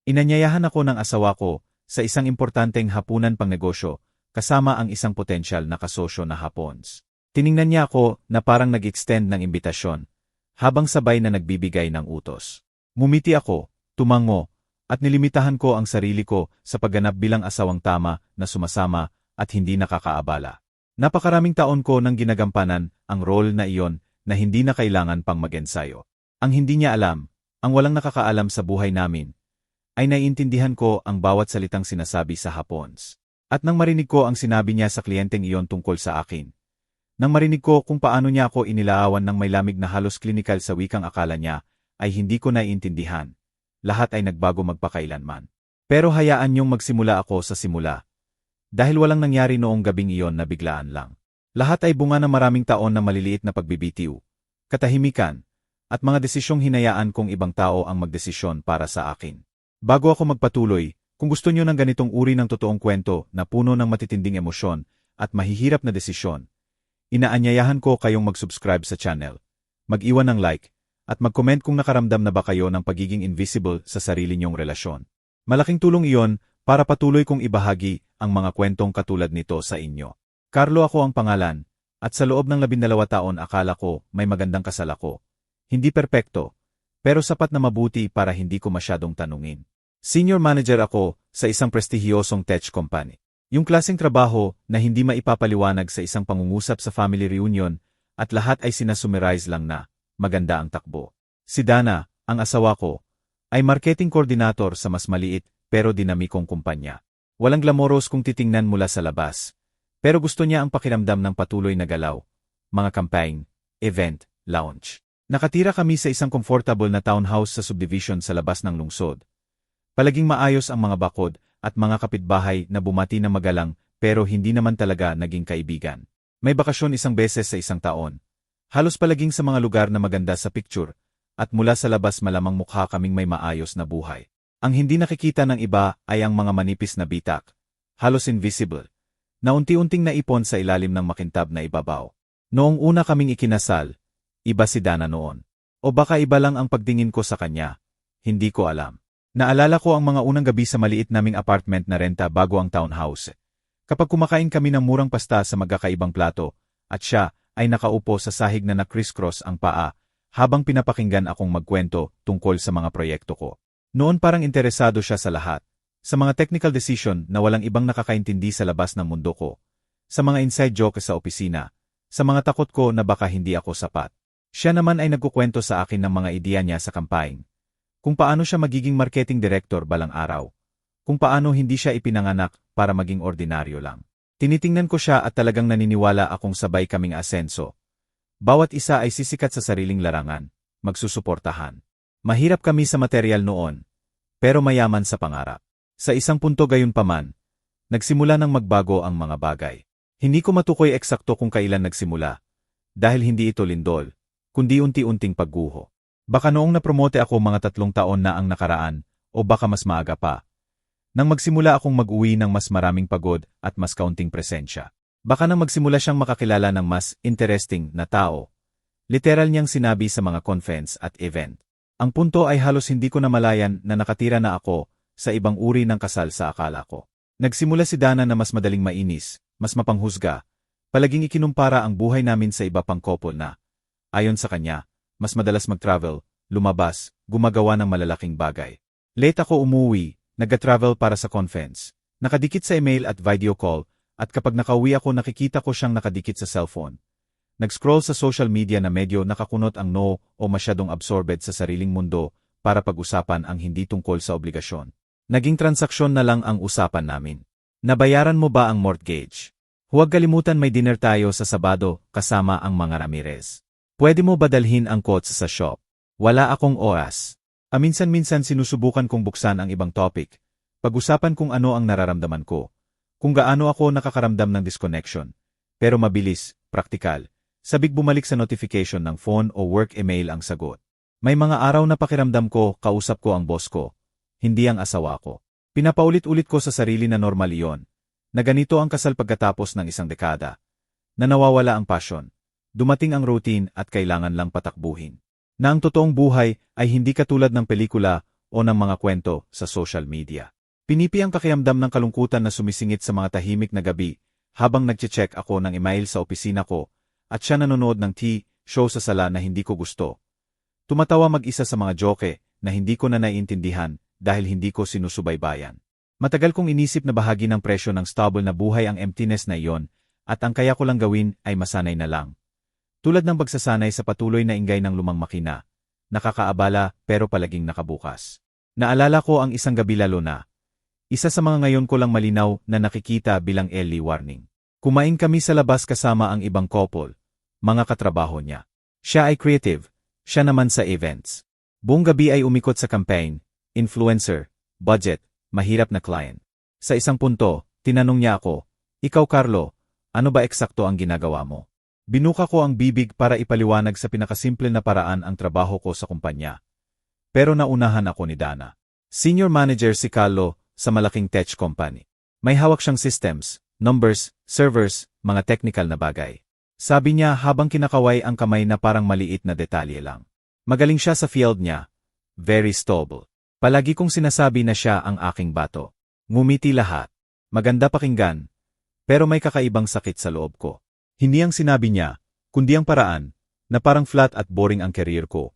Inanyayahan ako ng asawa ko sa isang importanteng hapunan pangnegosyo kasama ang isang potensyal na kasosyo na Hapons. Tiningnan niya ako na parang nag-extend ng imbitasyon habang sabay na nagbibigay ng utos. Mumiti ako, tumango, at nilimitahan ko ang sarili ko sa pagganap bilang asawang tama na sumasama at hindi nakakaabala. Napakaraming taon ko nang ginagampanan ang role na iyon na hindi na kailangan pang mag-ensayo. Ang hindi niya alam, ang walang nakakaalam sa buhay namin, ay naiintindihan ko ang bawat salitang sinasabi sa Hapons. At nang marinig ko ang sinabi niya sa kliyenteng iyon tungkol sa akin, nang marinig ko kung paano niya ako inilaawan ng may lamig na halos klinikal sa wikang akala niya, ay hindi ko naiintindihan. Lahat ay nagbago magpakailanman. Pero hayaan niyong magsimula ako sa simula. Dahil walang nangyari noong gabing iyon na biglaan lang. Lahat ay bunga ng maraming taon na maliliit na pagbibitiw, katahimikan, at mga desisyong hinayaan kong ibang tao ang magdesisyon para sa akin. Bago ako magpatuloy, kung gusto niyo ng ganitong uri ng totoong kwento na puno ng matitinding emosyon at mahihirap na desisyon, inaanyayahan ko kayong mag-subscribe sa channel, mag-iwan ng like, at mag-comment kung nakaramdam na ba kayo ng pagiging invisible sa sarili niyong relasyon. Malaking tulong iyon para patuloy kong ibahagi ang mga kwentong katulad nito sa inyo. Carlo ako ang pangalan, at sa loob ng 12 taon akala ko may magandang kasal ako. Hindi perpekto, pero sapat na mabuti para hindi ko masyadong tanungin. Senior manager ako sa isang prestihiyosong tech company. Yung klaseng trabaho na hindi maipapaliwanag sa isang pangungusap sa family reunion at lahat ay sinasummarize lang na maganda ang takbo. Si Dana, ang asawa ko, ay marketing coordinator sa mas maliit pero dinamikong kumpanya. Walang glamorous kung titingnan mula sa labas, pero gusto niya ang pakiramdam ng patuloy na galaw, mga campaign, event, lounge. Nakatira kami sa isang comfortable na townhouse sa subdivision sa labas ng lungsod. Palaging maayos ang mga bakod at mga kapitbahay na bumati ng magalang pero hindi naman talaga naging kaibigan. May bakasyon isang beses sa isang taon. Halos palaging sa mga lugar na maganda sa picture, at mula sa labas malamang mukha kaming may maayos na buhay. Ang hindi nakikita ng iba ay ang mga manipis na bitak, halos invisible, na unti-unting naipon sa ilalim ng makintab na ibabaw. Noong una kaming ikinasal, iba si Dana noon. O baka iba lang ang pagtingin ko sa kanya, hindi ko alam. Naalala ko ang mga unang gabi sa maliit naming apartment na renta bago ang townhouse. Kapag kumakain kami ng murang pasta sa magkakaibang plato, at siya ay nakaupo sa sahig na na-crisscross ang paa, habang pinapakinggan akong magkwento tungkol sa mga proyekto ko. Noon parang interesado siya sa lahat, sa mga technical decision na walang ibang nakakaintindi sa labas ng mundo ko, sa mga inside joke sa opisina, sa mga takot ko na baka hindi ako sapat. Siya naman ay nagkukwento sa akin ng mga ideya niya sa campaign, kung paano siya magiging marketing director balang araw, kung paano hindi siya ipinanganak para maging ordinaryo lang. Tinitingnan ko siya at talagang naniniwala akong sabay kaming asenso. Bawat isa ay sisikat sa sariling larangan, magsusuportahan. Mahirap kami sa material noon, pero mayaman sa pangarap. Sa isang punto gayunpaman, nagsimula nang magbago ang mga bagay. Hindi ko matukoy eksakto kung kailan nagsimula, dahil hindi ito lindol, kundi unti-unting pagguho. Baka noong napromote ako mga 3 taon na ang nakaraan, o baka mas maaga pa. Nang magsimula akong mag-uwi ng mas maraming pagod at mas kaunting presensya. Baka nang magsimula siyang makakilala ng mas interesting na tao. Literal niyang sinabi sa mga conference at event. Ang punto ay halos hindi ko namalayan na nakatira na ako sa ibang uri ng kasal sa akala ko. Nagsimula si Dana na mas madaling mainis, mas mapanghusga, palaging ikinumpara ang buhay namin sa iba pang couple na, ayon sa kanya, mas madalas mag-travel, lumabas, gumagawa ng malalaking bagay. Late ako umuwi, nag-travel para sa conference, nakadikit sa email at video call, at kapag nakauwi ako nakikita ko siyang nakadikit sa cellphone. Nag-scroll sa social media na medyo nakakunot ang o masyadong absorbed sa sariling mundo para pag-usapan ang hindi tungkol sa obligasyon. Naging transaksyon na lang ang usapan namin. Nabayaran mo ba ang mortgage? Huwag kalimutan may dinner tayo sa Sabado kasama ang mga Ramirez. Pwede mo ba dalhin ang quotes sa shop? Wala akong oras. Minsan-minsan sinusubukan kong buksan ang ibang topic. Pag-usapan kung ano ang nararamdaman ko. Kung gaano ako nakakaramdam ng disconnection. Pero mabilis, praktikal. Sabik bumalik sa notification ng phone o work email ang sagot. May mga araw na pakiramdam ko, kausap ko ang boss ko. Hindi ang asawa ko. Pinapaulit-ulit ko sa sarili na normal iyon. Na ganito ang kasal pagkatapos ng isang dekada. Na nawawala ang passion. Dumating ang routine at kailangan lang patakbuhin. Na ang totoong buhay ay hindi katulad ng pelikula o ng mga kwento sa social media. Pinipi ang pakiramdam ng kalungkutan na sumisingit sa mga tahimik na gabi habang nagche-check ako ng email sa opisina ko at siya nanonood ng show sa sala na hindi ko gusto. Tumatawa mag-isa sa mga joke na hindi ko na naiintindihan dahil hindi ko sinusubaybayan. Matagal kong inisip na bahagi ng presyo ng stable na buhay ang emptiness na iyon at ang kaya ko lang gawin ay masanay na lang. Tulad ng pagsasanay sa patuloy na ingay ng lumang makina, nakakaabala pero palaging nakabukas. Naalala ko ang isang gabi lalo na. Isa sa mga ngayon ko lang malinaw na nakikita bilang early warning. Kumain kami sa labas kasama ang ibang couple, mga katrabaho niya. Siya ay creative, siya naman sa events. Buong gabi ay umikot sa campaign, influencer, budget, mahirap na client. Sa isang punto, tinanong niya ako, "Ikaw Carlo, ano ba eksakto ang ginagawa mo?" Binuka ko ang bibig para ipaliwanag sa pinakasimple na paraan ang trabaho ko sa kumpanya. Pero naunahan ako ni Dana. Senior manager si Carlo sa malaking tech company. May hawak siyang systems, numbers, servers, mga technical na bagay. Sabi niya habang kinakaway ang kamay na parang maliit na detalye lang. Magaling siya sa field niya. Very stable. Palagi kong sinasabi na siya ang aking bato. Ngumiti lahat. Maganda pakinggan. Pero may kakaibang sakit sa loob ko. Hindi ang sinabi niya, kundi ang paraan, na parang flat at boring ang career ko.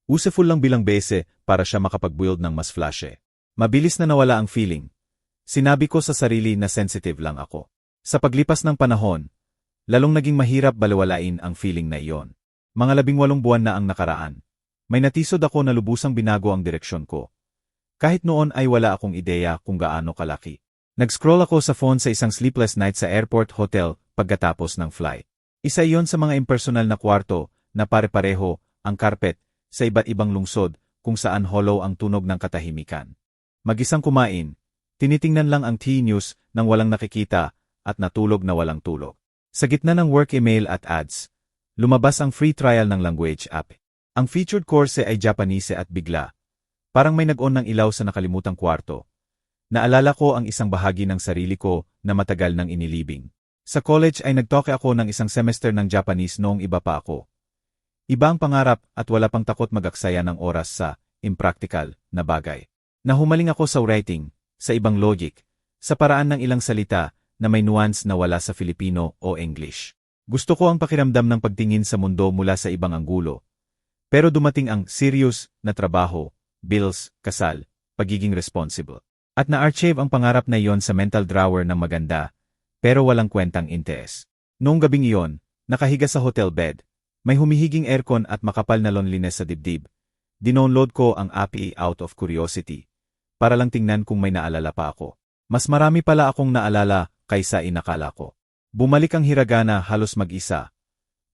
Useful lang bilang base para siya makapag-build ng mas flashy. Mabilis na nawala ang feeling. Sinabi ko sa sarili na sensitive lang ako. Sa paglipas ng panahon, lalong naging mahirap balewalain ang feeling na iyon. Mga 18 buwan na ang nakaraan. May natisod ako na lubusang binago ang direksyon ko. Kahit noon ay wala akong ideya kung gaano kalaki. Nag-scroll ako sa phone sa isang sleepless night sa airport hotel pagkatapos ng flight. Isa iyon sa mga impersonal na kwarto na pare-pareho ang carpet sa iba't ibang lungsod kung saan hollow ang tunog ng katahimikan. Mag-isang kumain, tinitingnan lang ang T-News nang walang nakikita at natulog na walang tulog. Sa gitna ng work email at ads, lumabas ang free trial ng language app. Ang featured course ay Japanese at bigla. Parang may nag-on ng ilaw sa nakalimutang kwarto. Naalala ko ang isang bahagi ng sarili ko na matagal nang inilibing. Sa college ay nagtoke ako ng isang semester ng Japanese noong iba pa ako. Iba ang pangarap at wala pang takot mag-aksaya ng oras sa impractical na bagay. Nahumaling ako sa writing, sa ibang logic, sa paraan ng ilang salita na may nuance na wala sa Filipino o English. Gusto ko ang pakiramdam ng pagtingin sa mundo mula sa ibang anggulo. Pero dumating ang serious na trabaho, bills, kasal, pagiging responsible. At na-archive ang pangarap na iyon sa mental drawer ng maganda, pero walang kwentang interes. Noong gabing iyon, nakahiga sa hotel bed, may humihiging aircon at makapal na loneliness sa dibdib. Dinownload ko ang app out of curiosity, para lang tingnan kung may naalala pa ako. Mas marami pala akong naalala kaysa inakala ko. Bumalik ang hiragana halos mag-isa,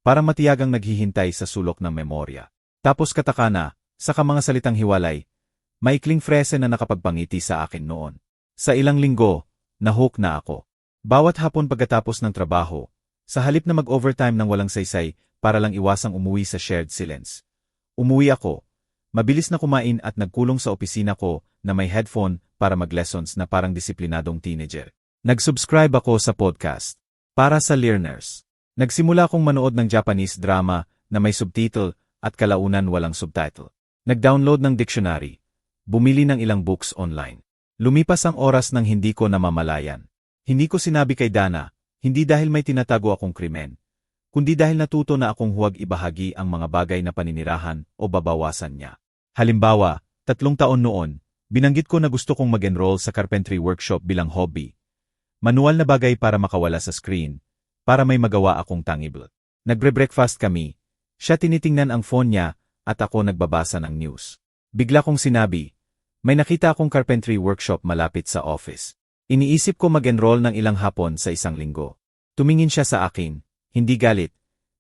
para matiyagang naghihintay sa sulok ng memorya. Tapos katakana, saka mga salitang hiwalay, maikling frese na nakapagpangiti sa akin noon. Sa ilang linggo, nahook na ako. Bawat hapon pagkatapos ng trabaho, sa halip na mag-overtime ng walang saysay para lang iwasang umuwi sa shared silence. Umuwi ako, mabilis na kumain at nagkulong sa opisina ko na may headphone para mag-lessons na parang disiplinadong teenager. Nag-subscribe ako sa podcast. Para sa learners. Nagsimula akong manood ng Japanese drama na may subtitle at kalaunan walang subtitle. Nag-download ng dictionary. Bumili ng ilang books online. Lumipas ang oras nang hindi ko namamalayan. Hindi ko sinabi kay Dana, hindi dahil may tinatago akong krimen, kundi dahil natuto na akong huwag ibahagi ang mga bagay na paninirahan o babawasan niya. Halimbawa, 3 taon noon, binanggit ko na gusto kong mag-enroll sa carpentry workshop bilang hobby. Manual na bagay para makawala sa screen, para may magawa akong tangible. Nagbre-breakfast kami, siya tinitingnan ang phone niya at ako nagbabasa ng news. Bigla kong sinabi, may nakita akong carpentry workshop malapit sa office. Iniisip ko mag-enroll ng ilang hapon sa isang linggo. Tumingin siya sa akin, hindi galit,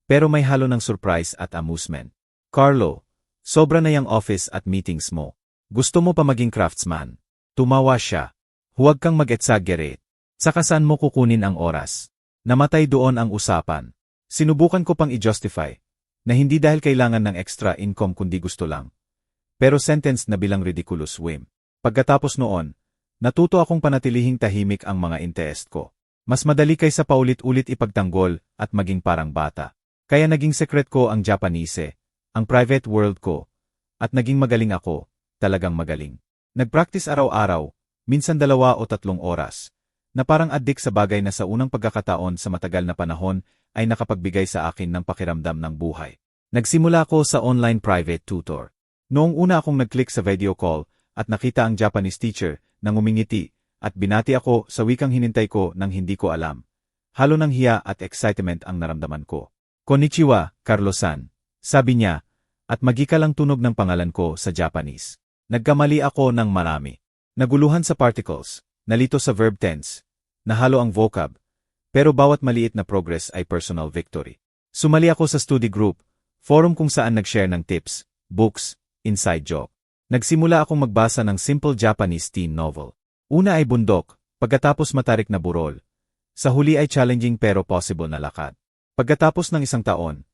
pero may halo ng surprise at amusement. Carlo, sobra na yung office at meetings mo. Gusto mo pa maging craftsman? Tumawa siya. Huwag kang mag-exaggerate. Saka saan mo kukunin ang oras? Namatay doon ang usapan. Sinubukan ko pang i-justify, na hindi dahil kailangan ng extra income kundi gusto lang. Pero sentenced na bilang ridiculous whim. Pagkatapos noon, natuto akong panatilihing tahimik ang mga interest ko. Mas madali kaysa paulit-ulit ipagtanggol at maging parang bata. Kaya naging secret ko ang Japanese, ang private world ko, at naging magaling ako, talagang magaling. Nag-practice araw-araw, minsan 2 o 3 oras, na parang addict sa bagay na sa unang pagkakataon sa matagal na panahon ay nakapagbigay sa akin ng pakiramdam ng buhay. Nagsimula ako sa online private tutor. Noong una akong nag-click sa video call at nakita ang Japanese teacher nang umingiti at binati ako sa wikang hinintay ko nang hindi ko alam. Halo ng hiya at excitement ang naramdaman ko. Konnichiwa, Carlos-san, sabi niya, at magikalang tunog ng pangalan ko sa Japanese. Nagkamali ako ng marami. Naguluhan sa particles, nalito sa verb tense, nahalo ang vocab, pero bawat maliit na progress ay personal victory. Sumali ako sa study group, forum kung saan nag-share ng tips, books, inside joke. Nagsimula akong magbasa ng simple Japanese teen novel. Una ay bundok, pagkatapos matarik na burol. Sa huli ay challenging pero possible na lakad. Pagkatapos ng 1 taon,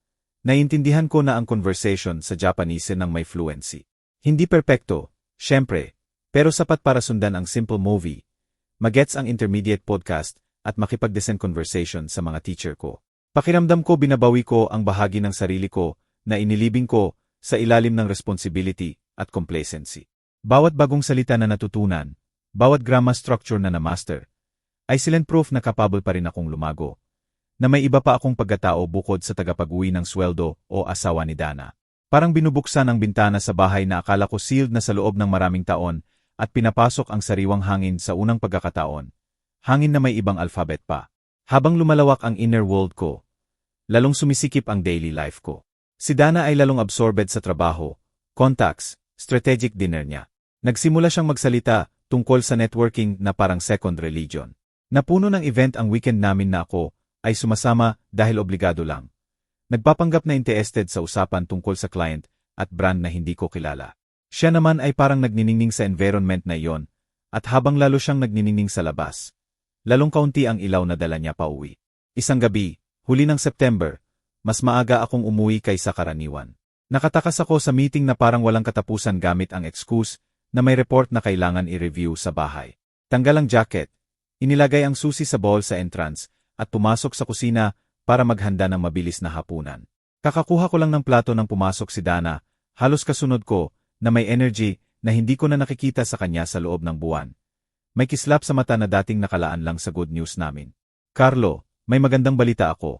naiintindihan ko na ang conversation sa Japanese ng may fluency. Hindi perpekto, syempre, pero sapat para sundan ang simple movie, magets ang intermediate podcast, at makipag-decent conversation sa mga teacher ko. Pakiramdam ko binabawi ko ang bahagi ng sarili ko na inilibing ko sa ilalim ng responsibility at complacency. Bawat bagong salita na natutunan, bawat grammar structure na na-master, ay silent proof na capable pa rin akong lumago, na may iba pa akong pagkatao bukod sa tagapag-uwi ng sweldo o asawa ni Dana. Parang binubuksan ang bintana sa bahay na akala ko sealed na sa loob ng maraming taon at pinapasok ang sariwang hangin sa unang pagkakataon, hangin na may ibang alphabet pa. Habang lumalawak ang inner world ko, lalong sumisikip ang daily life ko. Si Dana ay lalong absorbed sa trabaho, contacts, strategic dinner niya. Nagsimula siyang magsalita tungkol sa networking na parang second religion. Napuno ng event ang weekend namin na ako ay sumasama dahil obligado lang. Nagpapanggap na interested sa usapan tungkol sa client at brand na hindi ko kilala. Siya naman ay parang nagniningning sa environment na iyon, at habang lalo siyang nagniningning sa labas, lalong kaunti ang ilaw na dala niya pauwi. Isang gabi, huli ng September, mas maaga akong umuwi kaysa karaniwan. Nakatakas ako sa meeting na parang walang katapusan gamit ang excuse na may report na kailangan i-review sa bahay. Tanggal ang jacket, inilagay ang susi sa bowl sa entrance, at pumasok sa kusina para maghanda ng mabilis na hapunan. Kakakuha ko lang ng plato nang pumasok si Dana, halos kasunod ko, na may energy na hindi ko na nakikita sa kanya sa loob ng buwan. May kislap sa mata na dating nakalaan lang sa good news namin. Carlo, may magandang balita ako.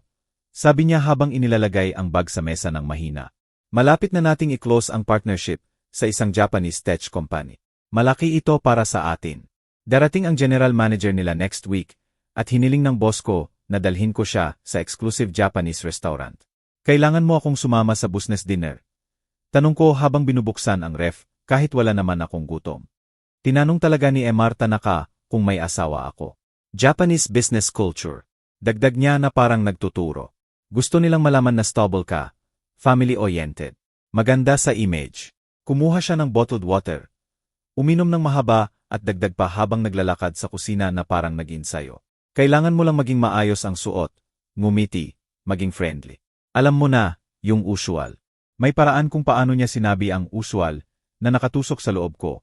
Sabi niya habang inilalagay ang bag sa mesa ng mahina. Malapit na nating i-close ang partnership sa isang Japanese tech company. Malaki ito para sa atin. Darating ang general manager nila next week at hiniling ng boss ko na dalhin ko siya sa exclusive Japanese restaurant. Kailangan mo akong sumama sa business dinner. Tanong ko habang binubuksan ang ref kahit wala naman akong gutom. Tinanong talaga ni Mr. Tanaka kung may asawa ako. Japanese business culture. Dagdag niya na parang nagtuturo. Gusto nilang malaman na stable ka. Family-oriented. Maganda sa image. Kumuha siya ng bottled water. Uminom ng mahaba at dagdag pa habang naglalakad sa kusina na parang nag-insayo. Kailangan mo lang maging maayos ang suot, ngumiti, maging friendly. Alam mo na, yung usual. May paraan kung paano niya sinabi ang usual na nakatusok sa loob ko.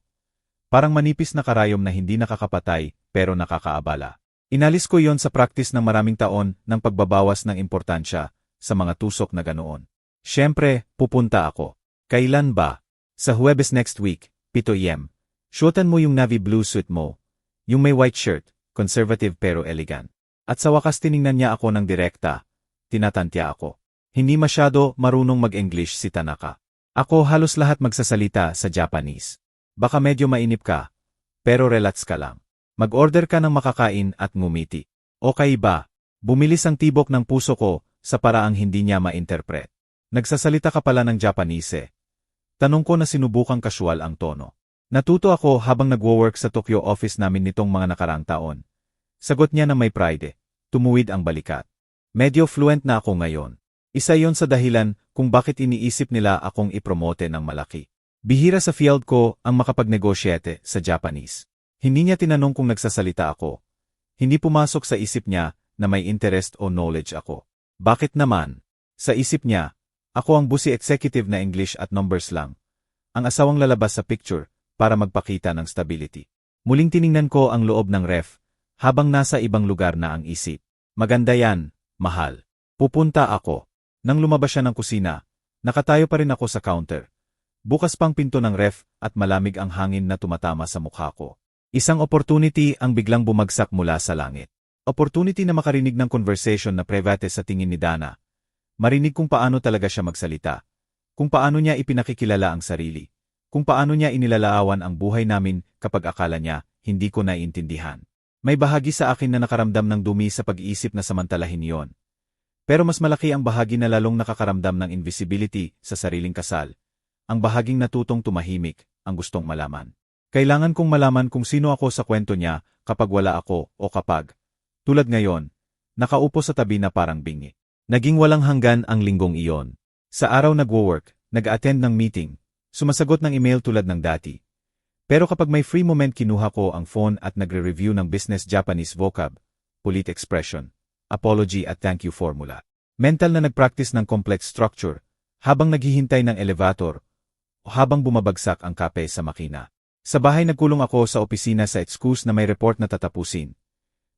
Parang manipis na karayom na hindi nakakapatay pero nakakaabala. Inalis ko yon sa practice ng maraming taon ng pagbabawas ng importansya sa mga tusok na ganoon. Siyempre, pupunta ako. Kailan ba? Sa Huwebes next week, 7 AM. Suotan mo yung navy blue suit mo. Yung may white shirt, conservative pero elegant. At sa wakas tiningnan niya ako ng direkta. Tinatantya ako. Hindi masyado marunong mag-English si Tanaka. Ako halos lahat magsasalita sa Japanese. Baka medyo mainip ka, pero relax ka lang. Mag-order ka ng makakain at ngumiti. Okay ba? Bumilis ang tibok ng puso ko sa paraang hindi niya ma-interpret. Nagsasalita ka pala ng Japanese. Tanong ko na sinubukang casual ang tono. Natuto ako habang nagwo-work sa Tokyo office namin nitong mga nakaraang taon. Sagot niya na may pride. Tumuwid ang balikat. Medyo fluent na ako ngayon. Isa yon sa dahilan kung bakit iniisip nila akong ipromote ng malaki. Bihira sa field ko ang makapag-negosyete sa Japanese. Hindi niya tinanong kung nagsasalita ako. Hindi pumasok sa isip niya na may interest o knowledge ako. Bakit naman? Sa isip niya, ako ang busi executive na English at numbers lang. Ang asawang lalabas sa picture para magpakita ng stability. Muling tiningnan ko ang loob ng ref habang nasa ibang lugar na ang isip. Maganda yan, mahal. Pupunta ako. Nang lumabas siya ng kusina, nakatayo pa rin ako sa counter. Bukas pang pinto ng ref at malamig ang hangin na tumatama sa mukha ko. Isang opportunity ang biglang bumagsak mula sa langit. Opportunity na makarinig ng conversation na private sa tingin ni Dana. Marinig kung paano talaga siya magsalita. Kung paano niya ipinakikilala ang sarili. Kung paano niya inilalaawan ang buhay namin kapag akala niya, hindi ko naiintindihan. May bahagi sa akin na nakaramdam ng dumi sa pag-iisip na samantalahin yon. Pero mas malaki ang bahagi na lalong nakakaramdam ng invisibility sa sariling kasal. Ang bahaging natutong tumahimik, ang gustong malaman. Kailangan kong malaman kung sino ako sa kwento niya kapag wala ako o kapag, tulad ngayon, nakaupo sa tabi na parang bingi. Naging walang hanggan ang linggong iyon. Sa araw nagwo-work, nag-attend ng meeting, sumasagot ng email tulad ng dati. Pero kapag may free moment kinuha ko ang phone at nagre-review ng business Japanese vocab, polite expression, apology at thank you formula. Mental na nagpractice ng complex structure, habang naghihintay ng elevator, o habang bumabagsak ang kape sa makina. Sa bahay nagkulong ako sa opisina sa excuse na may report na tatapusin.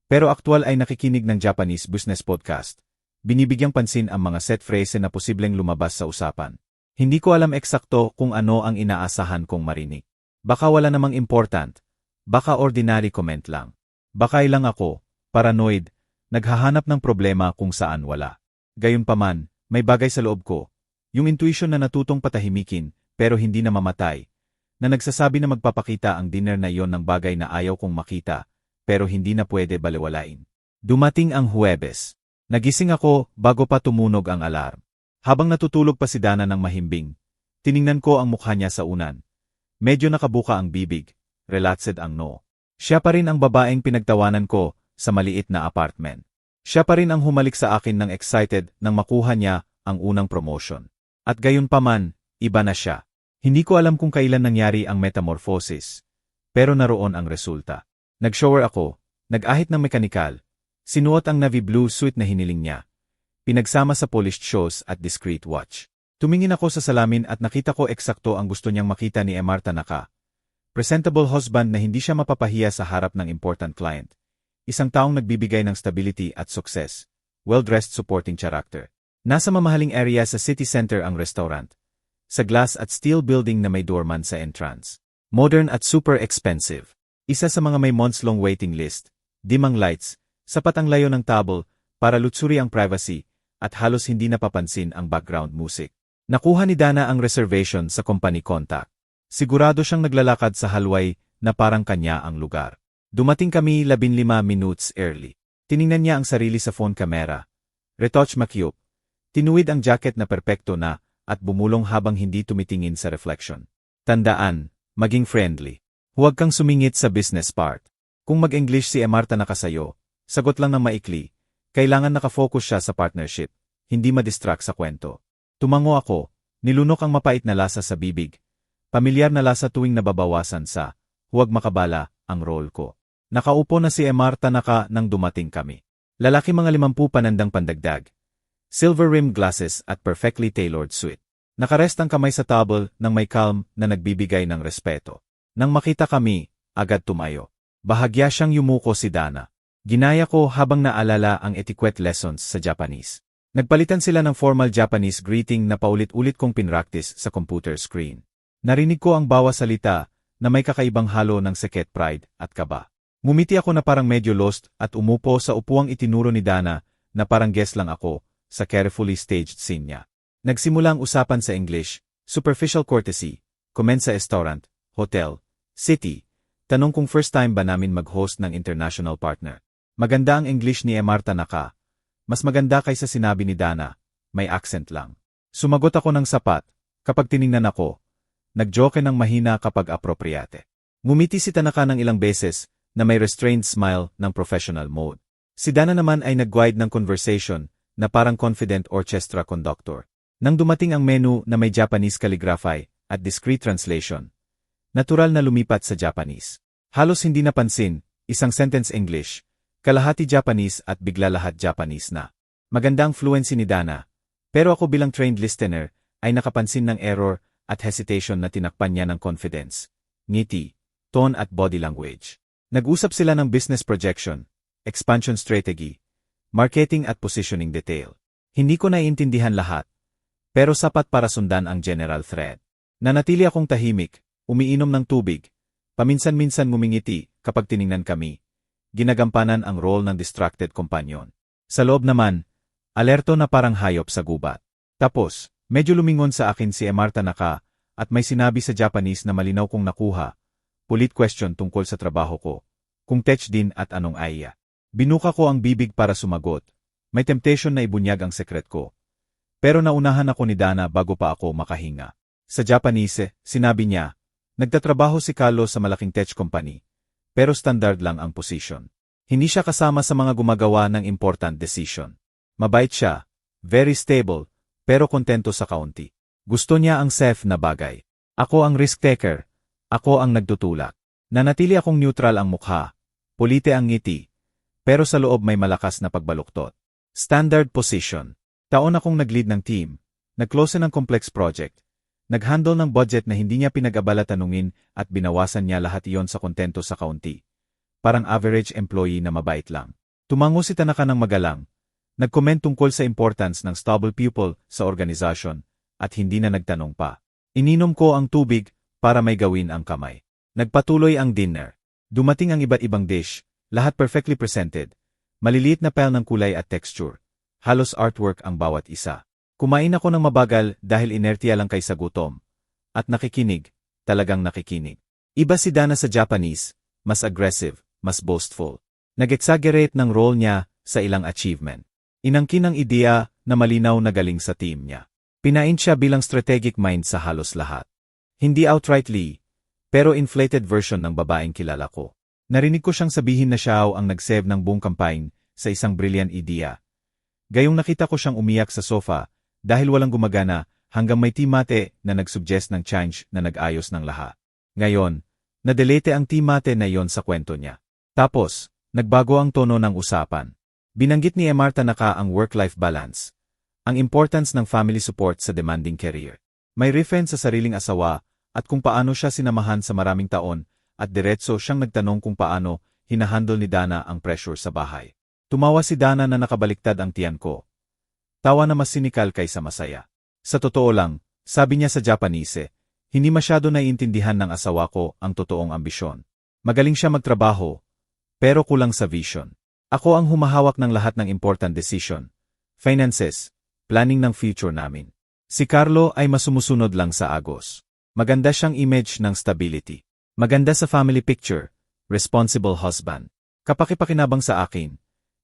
Pero aktual ay nakikinig ng Japanese business podcast. Binibigyang pansin ang mga set phrase na posibleng lumabas sa usapan. Hindi ko alam eksakto kung ano ang inaasahan kong marinig. Baka wala namang important. Baka ordinary comment lang. Baka ilang ako, paranoid, naghahanap ng problema kung saan wala. Gayunpaman, may bagay sa loob ko. Yung intuition na natutong patahimikin, pero hindi na mamatay, na nagsasabi na magpapakita ang dinner na iyon ng bagay na ayaw kong makita, pero hindi na pwede balewalain. Dumating ang Huwebes. Nagising ako bago pa tumunog ang alarm. Habang natutulog pa si Dana ng mahimbing, tiningnan ko ang mukha niya sa unan. Medyo nakabuka ang bibig, relaxed ang no. Siya pa rin ang babaeng pinagtawanan ko sa maliit na apartment. Siya pa rin ang humalik sa akin ng excited nang makuha niya ang unang promotion. At gayunpaman, iba na siya. Hindi ko alam kung kailan nangyari ang metamorphosis, pero naroon ang resulta. Nag-shower ako, nag-ahit ng mekanikal, sinuot ang navy blue suit na hiniling niya, pinagsama sa polished shoes at discreet watch. Tumingin ako sa salamin at nakita ko eksakto ang gusto niyang makita ni Emar Tanaka. Presentable husband na hindi siya mapapahiya sa harap ng important client. Isang taong nagbibigay ng stability at success. Well-dressed supporting character. Nasa mamahaling area sa city center ang restaurant. Sa glass at steel building na may doorman sa entrance. Modern at super expensive. Isa sa mga may months-long waiting list. Dimang lights, sapat ang layo ng table, para luxury ang privacy, at halos hindi napapansin ang background music. Nakuha ni Dana ang reservation sa company contact. Sigurado siyang naglalakad sa hallway na parang kanya ang lugar. Dumating kami 15 minutes early. Tiningnan niya ang sarili sa phone camera. Retouch makyup. Tinuwid ang jacket na perpekto na, at bumulong habang hindi tumitingin sa reflection. Tandaan, maging friendly. Huwag kang sumingit sa business part. Kung mag-English si Emar Tanaka sa'yo, sagot lang ng maikli. Kailangan nakafocus siya sa partnership, hindi madistract sa kwento. Tumango ako, nilunok ang mapait na lasa sa bibig. Pamilyar na lasa tuwing nababawasan sa, huwag makabala, ang role ko. Nakaupo na si Emar Tanaka nang dumating kami. Lalaki mga 50 panandang pandagdag. Silver-rimmed glasses at perfectly tailored suit. Nakarest ang kamay sa table nang may calm na nagbibigay ng respeto. Nang makita kami, agad tumayo. Bahagya siyang yumuko si Dana. Ginaya ko habang naalala ang etiquette lessons sa Japanese. Nagpalitan sila ng formal Japanese greeting na paulit-ulit kong pinractice sa computer screen. Narinig ko ang bawa salita na may kakaibang halo ng seket pride at kaba. Ngumiti ako na parang medyo lost at umupo sa upuang itinuro ni Dana na parang guest lang ako sa carefully staged scene niya. Nagsimula ang usapan sa English, superficial courtesy, comment sa restaurant, hotel, city, tanong kung first time ba namin mag-host ng international partner. Maganda ang English ni Emar Tanaka. Mas maganda kaysa sinabi ni Dana, may accent lang. Sumagot ako ng sapat, kapag tiningnan ako. Nagjoke ng mahina kapag apropriate. Ngumiti si Tanaka ng ilang beses na may restrained smile ng professional mode. Si Dana naman ay nag-guide ng conversation na parang confident orchestra conductor. Nang dumating ang menu na may Japanese calligraphy at discreet translation, natural na lumipat sa Japanese. Halos hindi napansin, isang sentence English, kalahati Japanese at bigla lahat Japanese na. Magandang fluency ni Dana, pero ako bilang trained listener ay nakapansin ng error at hesitation na tinakpan niya ng confidence, ngiti, tone at body language. Nag-usap sila ng business projection, expansion strategy, marketing at positioning detail. Hindi ko naiintindihan lahat, pero sapat para sundan ang general thread. Nanatili akong tahimik, umiinom ng tubig, paminsan-minsan ngumingiti kapag tiningnan kami. Ginagampanan ang role ng distracted companion. Sa loob naman, alerto na parang hayop sa gubat. Tapos, medyo lumingon sa akin si Emarta Naka at may sinabi sa Japanese na malinaw kong nakuha. Pulit question tungkol sa trabaho ko. Kung tech din at anong aiya. Binuka ko ang bibig para sumagot. May temptation na ibunyag ang sekret ko. Pero naunahan ako ni Dana bago pa ako makahinga. Sa Japanese, sinabi niya, nagtatrabaho si Carlo sa malaking tech company. Pero standard lang ang position. Hindi siya kasama sa mga gumagawa ng important decision. Mabait siya, very stable, pero kontento sa kaunti. Gusto niya ang safe na bagay. Ako ang risk taker. Ako ang nagtutulak. Nanatili akong neutral ang mukha. Pulite ang ngiti. Pero sa loob may malakas na pagbaluktot. Standard position. Taon akong nag-lead ng team. Nag-close ng complex project. Nag-handle ng budget na hindi niya pinag-abala tanungin at binawasan niya lahat iyon sa kontento sa kaunti. Parang average employee na mabait lang. Tumango si Tanaka ng magalang. Nag-comment tungkol sa importance ng stable people sa organisasyon at hindi na nagtanong pa. Ininom ko ang tubig para may gawin ang kamay. Nagpatuloy ang dinner. Dumating ang iba't ibang dish, lahat perfectly presented. Maliliit na pile ng kulay at texture. Halos artwork ang bawat isa. Kumain ako ng mabagal dahil inertiya lang kaysa gutom. At nakikinig, talagang nakikinig. Iba si Dana sa Japanese, mas aggressive, mas boastful. Nag-exaggerate ng role niya sa ilang achievement. Inangkin ang ideya na malinaw na galing sa team niya. Pinain siya bilang strategic mind sa halos lahat. Hindi outrightly, pero inflated version ng babaeng kilala ko. Narinig ko siyang sabihin na siya ang nag-save ng buong campaign sa isang brilliant ideya. Gayong nakita ko siyang umiyak sa sofa, dahil walang gumagana hanggang may teammate na nag-suggest ng change na nag-ayos ng lahat. Ngayon, nadelete ang teammate na iyon sa kwento niya. Tapos, nagbago ang tono ng usapan. Binanggit ni Emarta Naka ang work-life balance. Ang importance ng family support sa demanding career. May reference sa sariling asawa at kung paano siya sinamahan sa maraming taon at diretso siyang nagtanong kung paano hinahandle ni Dana ang pressure sa bahay. Tumawa si Dana na nakabaliktad ang tiyan ko. Tawa na mas sinikal kaysa masaya. Sa totoo lang, sabi niya sa Japanese, hindi masyado naiintindihan ng asawa ko ang totoong ambisyon. Magaling siya magtrabaho, pero kulang sa vision. Ako ang humahawak ng lahat ng important decision. Finances, planning ng future namin. Si Carlo ay masumusunod lang sa agos. Maganda siyang image ng stability. Maganda sa family picture, responsible husband. Kapakipakinabang sa akin.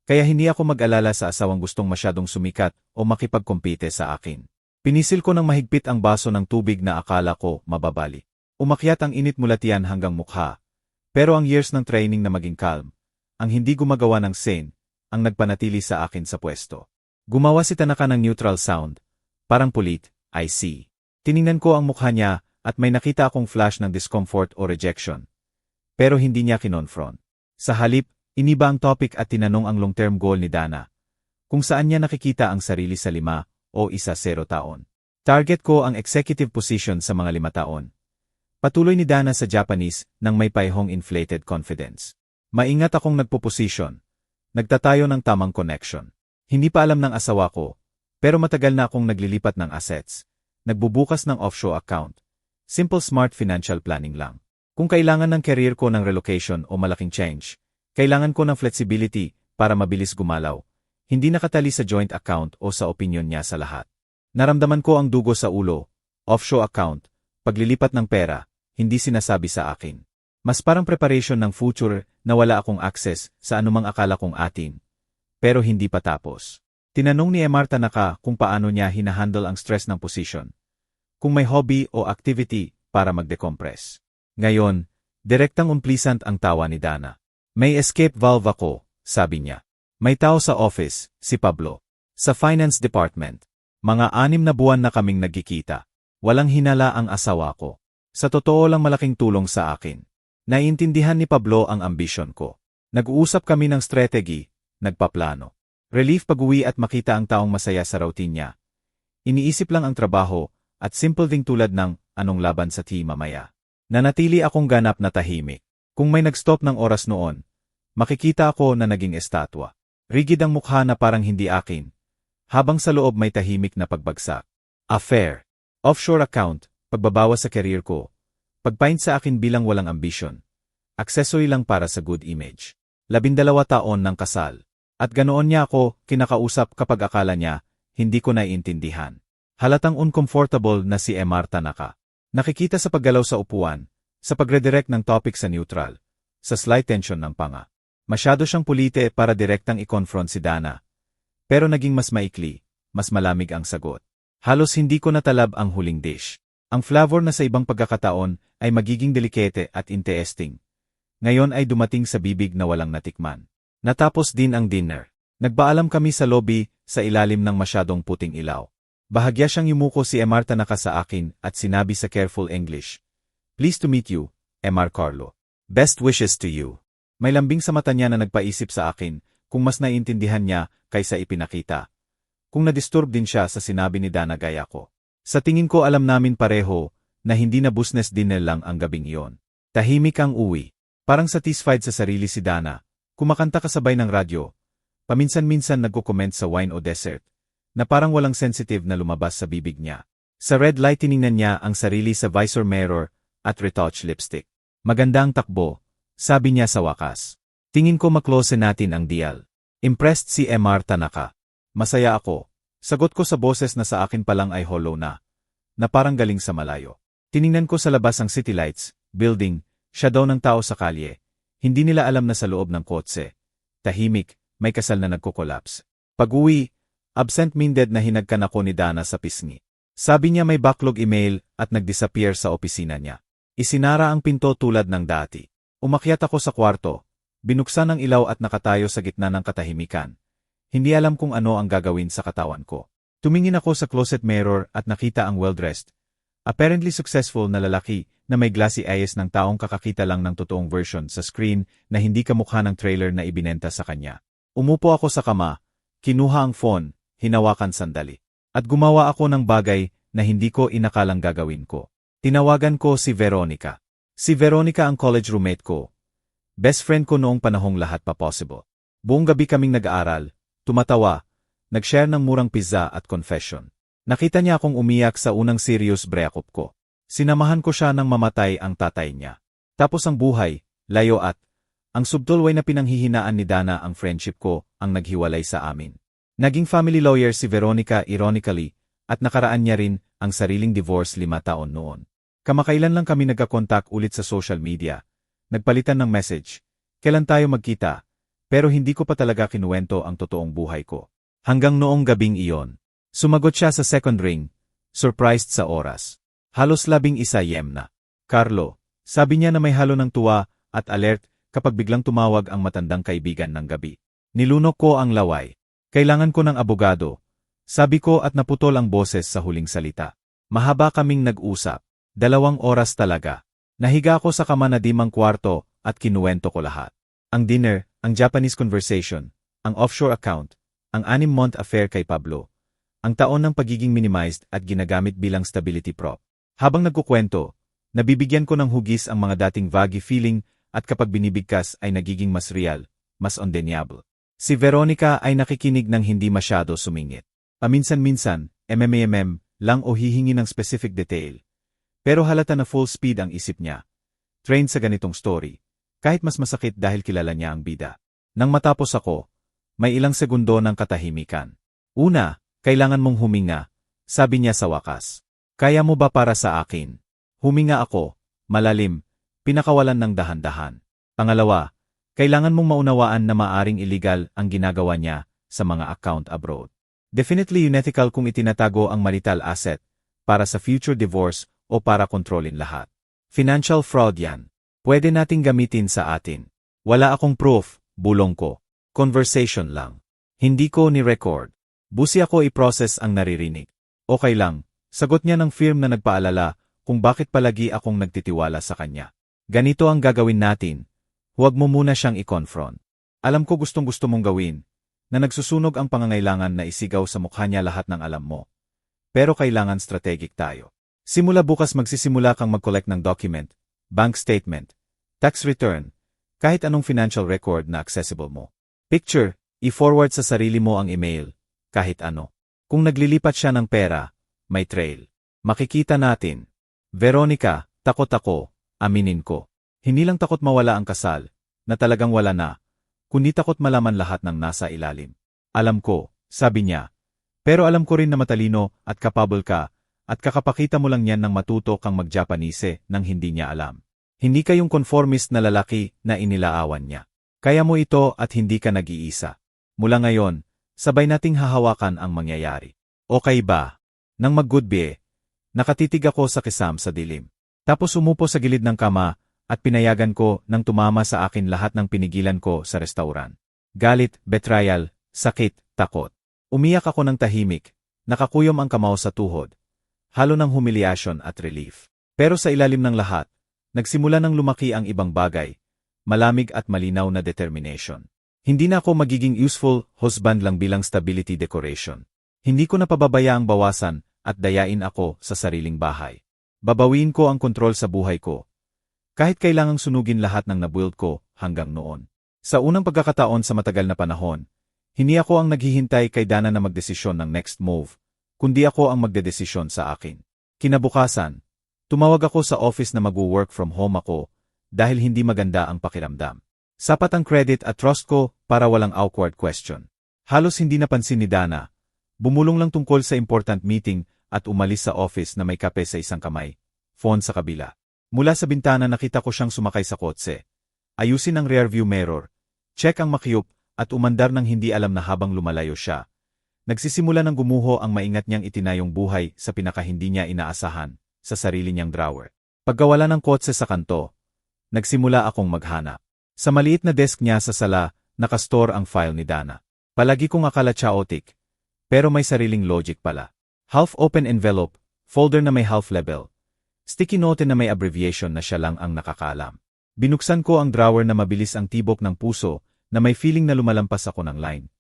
Kaya hindi ako mag-alala sa asawang gustong masyadong sumikat o makipagkompite sa akin. Pinisil ko ng mahigpit ang baso ng tubig na akala ko mababali. Umakyat ang init mula tiyan hanggang mukha. Pero ang years ng training na maging calm, ang hindi gumagawa ng sane, ang nagpanatili sa akin sa pwesto. Gumawa si Tanaka ng neutral sound. Parang pulit, I see. Tiningnan ko ang mukha niya at may nakita akong flash ng discomfort o rejection. Pero hindi niya kinonfront. Sa halip, iniba ang topic at tinanong ang long-term goal ni Dana. Kung saan niya nakikita ang sarili sa 5 o 10 taon. Target ko ang executive position sa mga 5 taon. Patuloy ni Dana sa Japanese nang may paihong inflated confidence. Maingat akong nagpo-position. Nagtatayo ng tamang connection. Hindi pa alam ng asawa ko, pero matagal na akong naglilipat ng assets. Nagbubukas ng offshore account. Simple smart financial planning lang. Kung kailangan ng career ko ng relocation o malaking change, kailangan ko ng flexibility para mabilis gumalaw. Hindi nakatali sa joint account o sa opinion niya sa lahat. Naramdaman ko ang dugo sa ulo, offshore account, paglilipat ng pera, hindi sinasabi sa akin. Mas parang preparation ng future na wala akong access sa anumang akala kong atin. Pero hindi pa tapos. Tinanong ni Emarta Naka kung paano niya hinahandle ang stress ng position. Kung may hobby o activity para mag-decompress. Ngayon, direktang unpleasant ang tawa ni Dana. May escape valve ako, sabi niya. May tao sa office, si Pablo. Sa finance department. Mga 6 na buwan na kaming nagkikita. Walang hinala ang asawa ko. Sa totoo lang malaking tulong sa akin. Naiintindihan ni Pablo ang ambisyon ko. Nag-uusap kami ng strategy, nagpaplano. Relief pag-uwi at makita ang taong masaya sa routine niya. Iniisip lang ang trabaho at simple ding tulad ng anong laban sa team mamaya. Nanatili akong ganap na tahimik. Kung may nag-stop ng oras noon, makikita ako na naging estatwa. Rigid ang mukha na parang hindi akin. Habang sa loob may tahimik na pagbagsak. Affair. Offshore account, pagbabawas sa career ko, pagpaint sa akin bilang walang ambisyon, accessory lang para sa good image. 12 taon ng kasal. At ganoon niya ako kinakausap kapag akala niya, hindi ko naiintindihan. Halatang uncomfortable na si Mr. Tanaka. Nakikita sa paggalaw sa upuan, sa pagredirect ng topic sa neutral, sa slight tension ng panga. Masyado siyang pulite para direktang i-confront si Dana. Pero naging mas maikli, mas malamig ang sagot. Halos hindi ko natalab ang huling dish. Ang flavor na sa ibang pagkakataon ay magiging delikete at interesting. Ngayon ay dumating sa bibig na walang natikman. Natapos din ang dinner. Nagpaalam kami sa lobby sa ilalim ng masyadong puting ilaw. Bahagya siyang yumuko si Mr. Tanaka sa akin at sinabi sa careful English, "Pleased to meet you, Mr. Carlo. Best wishes to you." May lambing sa mata niya na nagpaisip sa akin kung mas naiintindihan niya kaysa ipinakita. Kung nadisturb din siya sa sinabi ni Dana gaya ko. Sa tingin ko alam namin pareho na hindi na business dinner lang ang gabing iyon. Tahimik ang uwi. Parang satisfied sa sarili si Dana. Kumakanta kasabay ng radyo. Paminsan-minsan nagko-comment sa wine o dessert, na parang walang sensitive na lumabas sa bibig niya. Sa red light tiningnan niya ang sarili sa visor mirror at retouch lipstick. Magandang takbo, sabi niya sa wakas. Tingin ko maklose natin ang deal. Impressed si Mr. Tanaka. Masaya ako. Sagot ko sa boses na sa akin palang ay hollow na parang galing sa malayo. Tiningnan ko sa labas ang city lights, building, shadow ng tao sa kalye. Hindi nila alam na sa loob ng kotse. Tahimik, may kasal na nagko-collapse. Pag-uwi, absent-minded na hinagkan ako ni Dana sa pisngi. Sabi niya may backlog email at nag-disappear sa opisina niya. Isinara ang pinto tulad ng dati. Umakyat ako sa kwarto. Binuksan ang ilaw at nakatayo sa gitna ng katahimikan. Hindi alam kung ano ang gagawin sa katawan ko. Tumingin ako sa closet mirror at nakita ang well-dressed, apparently successful na lalaki na may glassy eyes ng taong kakakita lang ng totoong version sa screen na hindi kamukha ng trailer na ibinenta sa kanya. Umupo ako sa kama, kinuha ang phone, hinawakan sandali. At gumawa ako ng bagay na hindi ko inakalang gagawin ko. Tinawagan ko si Veronica. Si Veronica ang college roommate ko. Best friend ko noong panahong lahat pa possible. Buong gabi kaming nag-aaral, tumatawa, nag-share ng murang pizza at confession. Nakita niya akong umiyak sa unang serious breakup ko. Sinamahan ko siya nang mamatay ang tatay niya. Tapos ang buhay, layo at ang subtle way na pinanghihinaan ni Dana ang friendship ko ang naghiwalay sa amin. Naging family lawyer si Veronica ironically at nakaraan niya rin ang sariling divorce 5 taon noon. Kamakailan lang kami nagkakontak ulit sa social media. Nagpalitan ng message. Kailan tayo magkita? Pero hindi ko pa talaga kinuwento ang totoong buhay ko. Hanggang noong gabing iyon. Sumagot siya sa second ring, surprised sa oras. Halos 11 na. Carlo, sabi niya na may halo ng tuwa at alert kapag biglang tumawag ang matandang kaibigan ng gabi. Nilunok ko ang laway. Kailangan ko ng abogado. Sabi ko at naputol ang boses sa huling salita. Mahaba kaming nag-usap. 2 oras talaga. Nahiga ako sa kama na 5 kwarto at kinuwento ko lahat. Ang dinner, ang Japanese conversation, ang offshore account, ang 6-month affair kay Pablo, ang taon ng pagiging minimized at ginagamit bilang stability prop. Habang nagkukwento, nabibigyan ko ng hugis ang mga dating vague feeling at kapag binibigkas ay nagiging mas real, mas undeniable. Si Veronica ay nakikinig ng hindi masyado sumingit. Paminsan-minsan, lang o hihingi ng specific detail. Pero halata na full speed ang isip niya. Trained sa ganitong story. Kahit mas masakit dahil kilala niya ang bida. Nang matapos ako, may ilang segundo ng katahimikan. Una, kailangan mong huminga, sabi niya sa wakas. Kaya mo ba para sa akin? Huminga ako, malalim, pinakawalan ng dahan-dahan. Pangalawa, kailangan mong maunawaan na maaring illegal ang ginagawa niya sa mga account abroad. Definitely unethical kung itinatago ang marital asset para sa future divorce o para kontrolin lahat. Financial fraud yan. Pwede nating gamitin sa atin. Wala akong proof, bulong ko. Conversation lang. Hindi ko ni-record. Busi ako i-process ang naririnig. Okay lang, sagot niya ng firm na nagpaalala kung bakit palagi akong nagtitiwala sa kanya. Ganito ang gagawin natin. Huwag mo muna siyang i-confront. Alam ko gustong-gusto mong gawin, na nagsusunog ang pangangailangan na isigaw sa mukha niya lahat ng alam mo. Pero kailangan strategic tayo. Simula bukas magsisimula kang mag-collect ng document, bank statement, tax return, kahit anong financial record na accessible mo. Picture, i-forward sa sarili mo ang email, kahit ano. Kung naglilipat siya ng pera, may trail. Makikita natin. Veronica, takot ako, aminin ko. Hindi lang takot mawala ang kasal, na talagang wala na, kundi takot malaman lahat ng nasa ilalim. Alam ko, sabi niya. Pero alam ko rin na matalino at capable ka, at kakapakita mo lang yan ng matuto kang mag-Japanese nang hindi niya alam. Hindi ka yung conformist na lalaki na inilaawan niya. Kaya mo ito at hindi ka nag-iisa. Mula ngayon, sabay nating hahawakan ang mangyayari. Okay ba? Nang mag-goodbye, nakatitig ako sa kisam sa dilim. Tapos umupo sa gilid ng kama at pinayagan ko nang tumama sa akin lahat ng pinigilan ko sa restauran. Galit, betrayal, sakit, takot. Umiyak ako ng tahimik, nakakuyom ang kamao sa tuhod. Halo ng humiliation at relief. Pero sa ilalim ng lahat, nagsimula nang lumaki ang ibang bagay, malamig at malinaw na determination. Hindi na ako magiging useful husband lang bilang stability decoration. Hindi ko napababayaang bawasan at dayain ako sa sariling bahay. Babawiin ko ang kontrol sa buhay ko. Kahit kailangang sunugin lahat ng nabuild ko hanggang noon. Sa unang pagkakataon sa matagal na panahon, hindi ako ang naghihintay kay Dana na magdesisyon ng next move, kundi ako ang magdedesisyon sa akin. Kinabukasan, tumawag ako sa office na mag-work from home ako dahil hindi maganda ang pakiramdam. Sapat ang credit at trust ko para walang awkward question. Halos hindi napansin ni Dana. Bumulong lang tungkol sa important meeting at umalis sa office na may kape sa isang kamay, phone sa kabila. Mula sa bintana nakita ko siyang sumakay sa kotse. Ayusin ang rearview mirror, check ang makyup at umandar ng hindi alam na habang lumalayo siya. Nagsisimula ng gumuho ang maingat niyang itinayong buhay sa pinakahindi niya inaasahan, sa sarili niyang drawer. Pagkawala ng kotse sa kanto, nagsimula akong maghanap. Sa maliit na desk niya sa sala, nakastore ang file ni Dana. Palagi kong akala chaotic, pero may sariling logic pala. Half-open envelope, folder na may half-level. Sticky note na may abbreviation na siya lang ang nakakaalam. Binuksan ko ang drawer na mabilis ang tibok ng puso na may feeling na lumalampas ako ng line.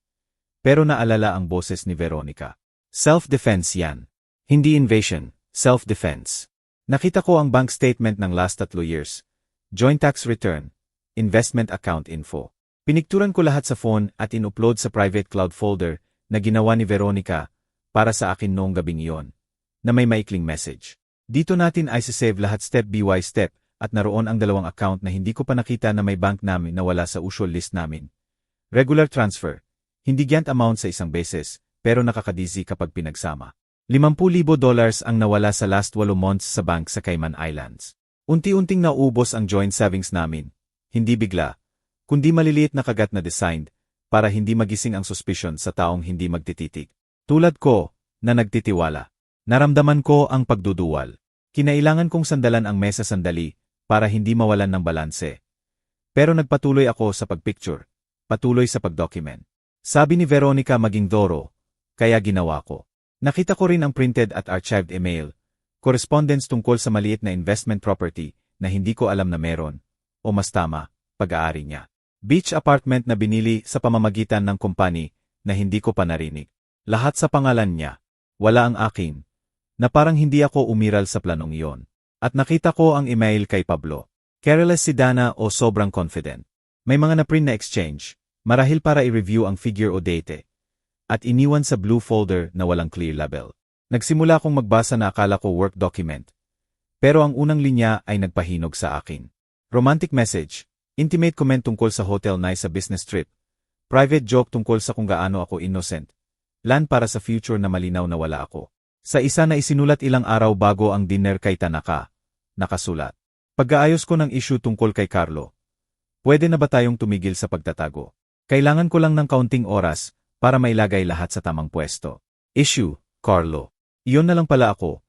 Pero naalala ang boses ni Veronica. Self-defense yan. Hindi invasion, self-defense. Nakita ko ang bank statement ng last 3 years. Joint tax return, investment account info. Pinikturan ko lahat sa phone at in-upload sa private cloud folder na ginawa ni Veronica para sa akin noong gabing iyon, na may maikling message. Dito natin ay sasave lahat step by step at naroon ang 2 account na hindi ko pa nakita na may bank namin na wala sa usual list namin. Regular transfer, hindi giant amount sa isang beses, pero nakakadizzy kapag pinagsama. $50,000 ang nawala sa last 8 months sa bank sa Cayman Islands. Unti-unting naubos ang joint savings namin, hindi bigla, kundi maliliit na kagat na designed para hindi magising ang suspicion sa taong hindi magtititig. Tulad ko, na nagtitiwala. Naramdaman ko ang pagduduwal. Kinailangan kong sandalan ang mesa sandali para hindi mawalan ng balanse. Pero nagpatuloy ako sa pagpicture, patuloy sa pagdocument. Sabi ni Veronica maging thorough, kaya ginawa ko. Nakita ko rin ang printed at archived email, correspondence tungkol sa maliit na investment property na hindi ko alam na meron, o mas tama, pag-aari niya. Beach apartment na binili sa pamamagitan ng kumpani na hindi ko pa narinig. Lahat sa pangalan niya. Wala ang akin. Na parang hindi ako umiral sa planong iyon. At nakita ko ang email kay Pablo. Careless si Dana o sobrang confident. May mga na-print na exchange, marahil para i-review ang figure o date. At iniwan sa blue folder na walang clear label. Nagsimula akong magbasa na akala ko work document. Pero ang unang linya ay nagpahinog sa akin. Romantic message, intimate comment tungkol sa hotel night sa business trip, private joke tungkol sa kung gaano ako innocent, plan para sa future na malinaw na wala ako. Sa isa na isinulat ilang araw bago ang dinner kay Tanaka, nakasulat. Pag-aayos ko ng issue tungkol kay Carlo. Pwede na ba tayong tumigil sa pagtatago? Kailangan ko lang ng kaunting oras para mailagay lahat sa tamang pwesto. Issue, Carlo. Iyon na lang pala ako.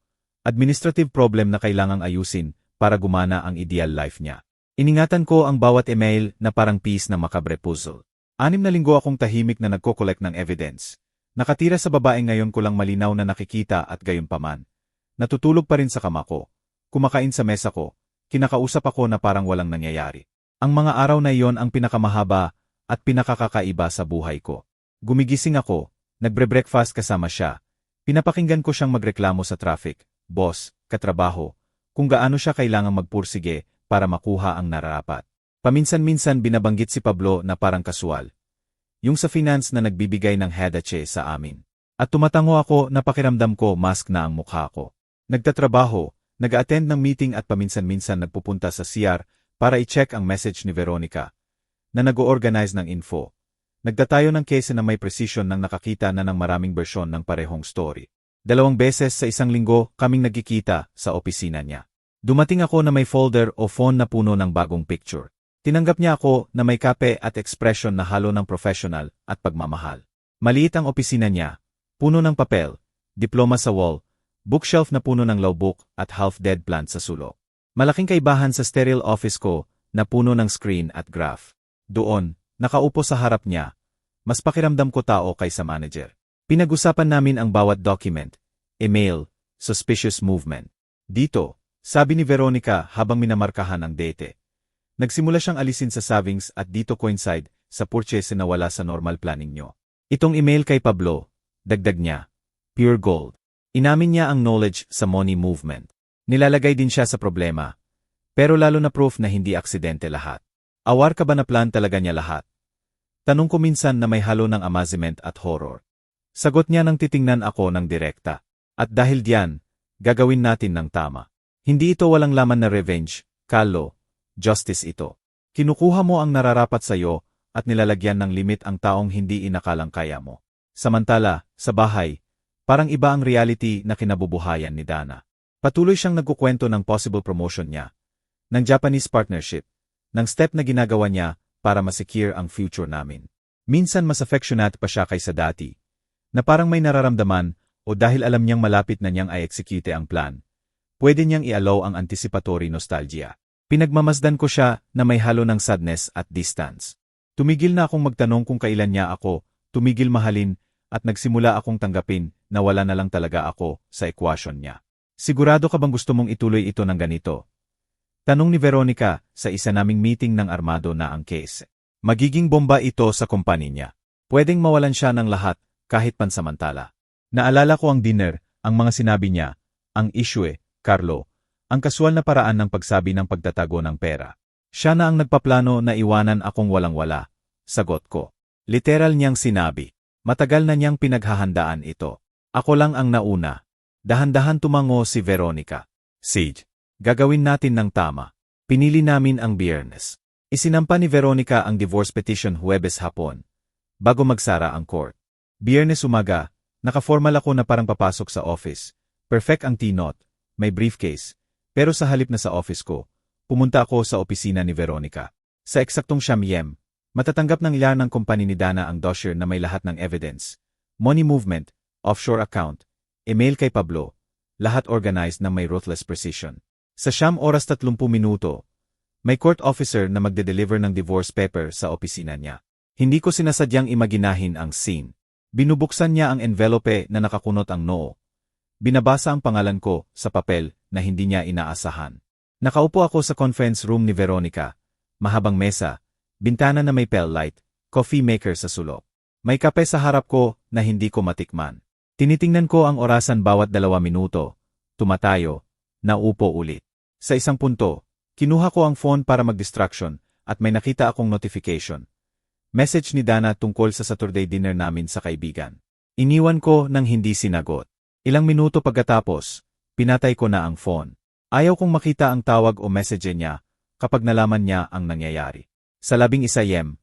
Administrative problem na kailangang ayusin para gumana ang ideal life niya. Iningatan ko ang bawat email na parang piece ng makabre puzzle. 6 na linggo akong tahimik na nagko-collect ng evidence. Nakatira sa babae ngayon ko lang malinaw na nakikita at gayunpaman. Natutulog pa rin sa kama ko. Kumakain sa mesa ko. Kinakausap ako na parang walang nangyayari. Ang mga araw na iyon ang pinakamahaba at pinakakakaiba sa buhay ko. Gumigising ako, nagbre-breakfast kasama siya. Pinapakinggan ko siyang magreklamo sa traffic, boss, katrabaho, kung gaano siya kailangang magpursige para makuha ang nararapat. Paminsan-minsan binabanggit si Pablo na parang kasual. Yung sa finance na nagbibigay ng headache sa amin. At tumatango ako na pakiramdam ko mask na ang mukha ko. Nagtatrabaho, Nag-attend ng meeting at paminsan-minsan nagpupunta sa CR para i-check ang message ni Veronica na nag-o-organize ng info. Nagdatayo ng case na may precision nang nakakita na ng maraming bersyon ng parehong story. 2 beses sa isang linggo kaming nagkikita sa opisina niya. Dumating ako na may folder o phone na puno ng bagong picture. Tinanggap niya ako na may kape at expression na halo ng professional at pagmamahal. Maliit ang opisina niya, puno ng papel, diploma sa wall, bookshelf na puno ng law book at half-dead plant sa sulok. Malaking kaibahan sa sterile office ko na puno ng screen at graph. Doon, nakaupo sa harap niya, mas pakiramdam ko tao kaysa manager. Pinag-usapan namin ang bawat document, email, suspicious movement. Dito, sabi ni Veronica habang minamarkahan ang date. Nagsimula siyang alisin sa savings at dito coincide sa purchase na wala sa normal planning nyo. Itong email kay Pablo, dagdag niya, pure gold. Inamin niya ang knowledge sa money movement. Nilalagay din siya sa problema. Pero lalo na proof na hindi aksidente lahat. Awar ka ba na plan talaga niya lahat? Tanong ko minsan na may halo ng amazement at horror. Sagot niya nang titingnan ako ng direkta. At dahil diyan, gagawin natin ng tama. Hindi ito walang laman na revenge, kalo, justice ito. Kinukuha mo ang nararapat sa'yo at nilalagyan ng limit ang taong hindi inakalang kaya mo. Samantala, sa bahay, parang iba ang reality na kinabubuhayan ni Dana. Patuloy siyang nagkukwento ng possible promotion niya, ng Japanese partnership, ng step na ginagawa niya para masecure ang future namin. Minsan mas affectionate pa siya kaysa dati, na parang may nararamdaman o dahil alam niyang malapit na niyang i-execute ang plan, pwede niyang i-allow ang anticipatory nostalgia. Pinagmamasdan ko siya na may halo ng sadness at distance. Tumigil na akong magtanong kung kailan niya ako, tumigil mahalin, at nagsimula akong tanggapin na wala na lang talaga ako sa equation niya. Sigurado ka bang gusto mong ituloy ito ng ganito? Tanong ni Veronica sa isa naming meeting ng armado na ang case. Magiging bomba ito sa kumpanya niya. Pwedeng mawalan siya ng lahat kahit pansamantala. Naalala ko ang dinner, ang mga sinabi niya, ang issue Carlo, ang kasual na paraan ng pagsabi ng pagtatago ng pera. Siya na ang nagpaplano na iwanan akong walang-wala. Sagot ko. Literal niyang sinabi. Matagal na niyang pinaghahandaan ito. Ako lang ang nauna. Dahan-dahan tumango si Veronica. Sage, gagawin natin ng tama. Pinili namin ang Biyernes. Isinampa ni Veronica ang divorce petition Huwebes hapon, bago magsara ang court. Biyernes umaga, nakaformal ako na parang papasok sa office. Perfect ang T-note, may briefcase. Pero sa halip na sa office ko, pumunta ako sa opisina ni Veronica. Sa eksaktong siyam, matatanggap ng ilan ng kumpanya ni Dana ang dossier na may lahat ng evidence. Money movement, offshore account, email kay Pablo, lahat organized na may ruthless precision. Sa 9:30 minuto, may court officer na magde-deliver ng divorce paper sa opisina niya. Hindi ko sinasadyang imaginahin ang scene. Binubuksan niya ang envelope na nakakunot ang noo. Binabasa ang pangalan ko sa papel na hindi niya inaasahan. Nakaupo ako sa conference room ni Veronica. Mahabang mesa, bintana na may pale light, coffee maker sa sulok. May kape sa harap ko na hindi ko matikman. Tinitingnan ko ang orasan bawat 2 minuto. Tumatayo, naupo ulit. Sa isang punto, kinuha ko ang phone para mag-distraction at may nakita akong notification. Message ni Dana tungkol sa Saturday dinner namin sa kaibigan. Iniwan ko nang hindi sinagot. Ilang minuto pagkatapos, pinatay ko na ang phone. Ayaw kong makita ang tawag o message niya kapag nalaman niya ang nangyayari. Sa 11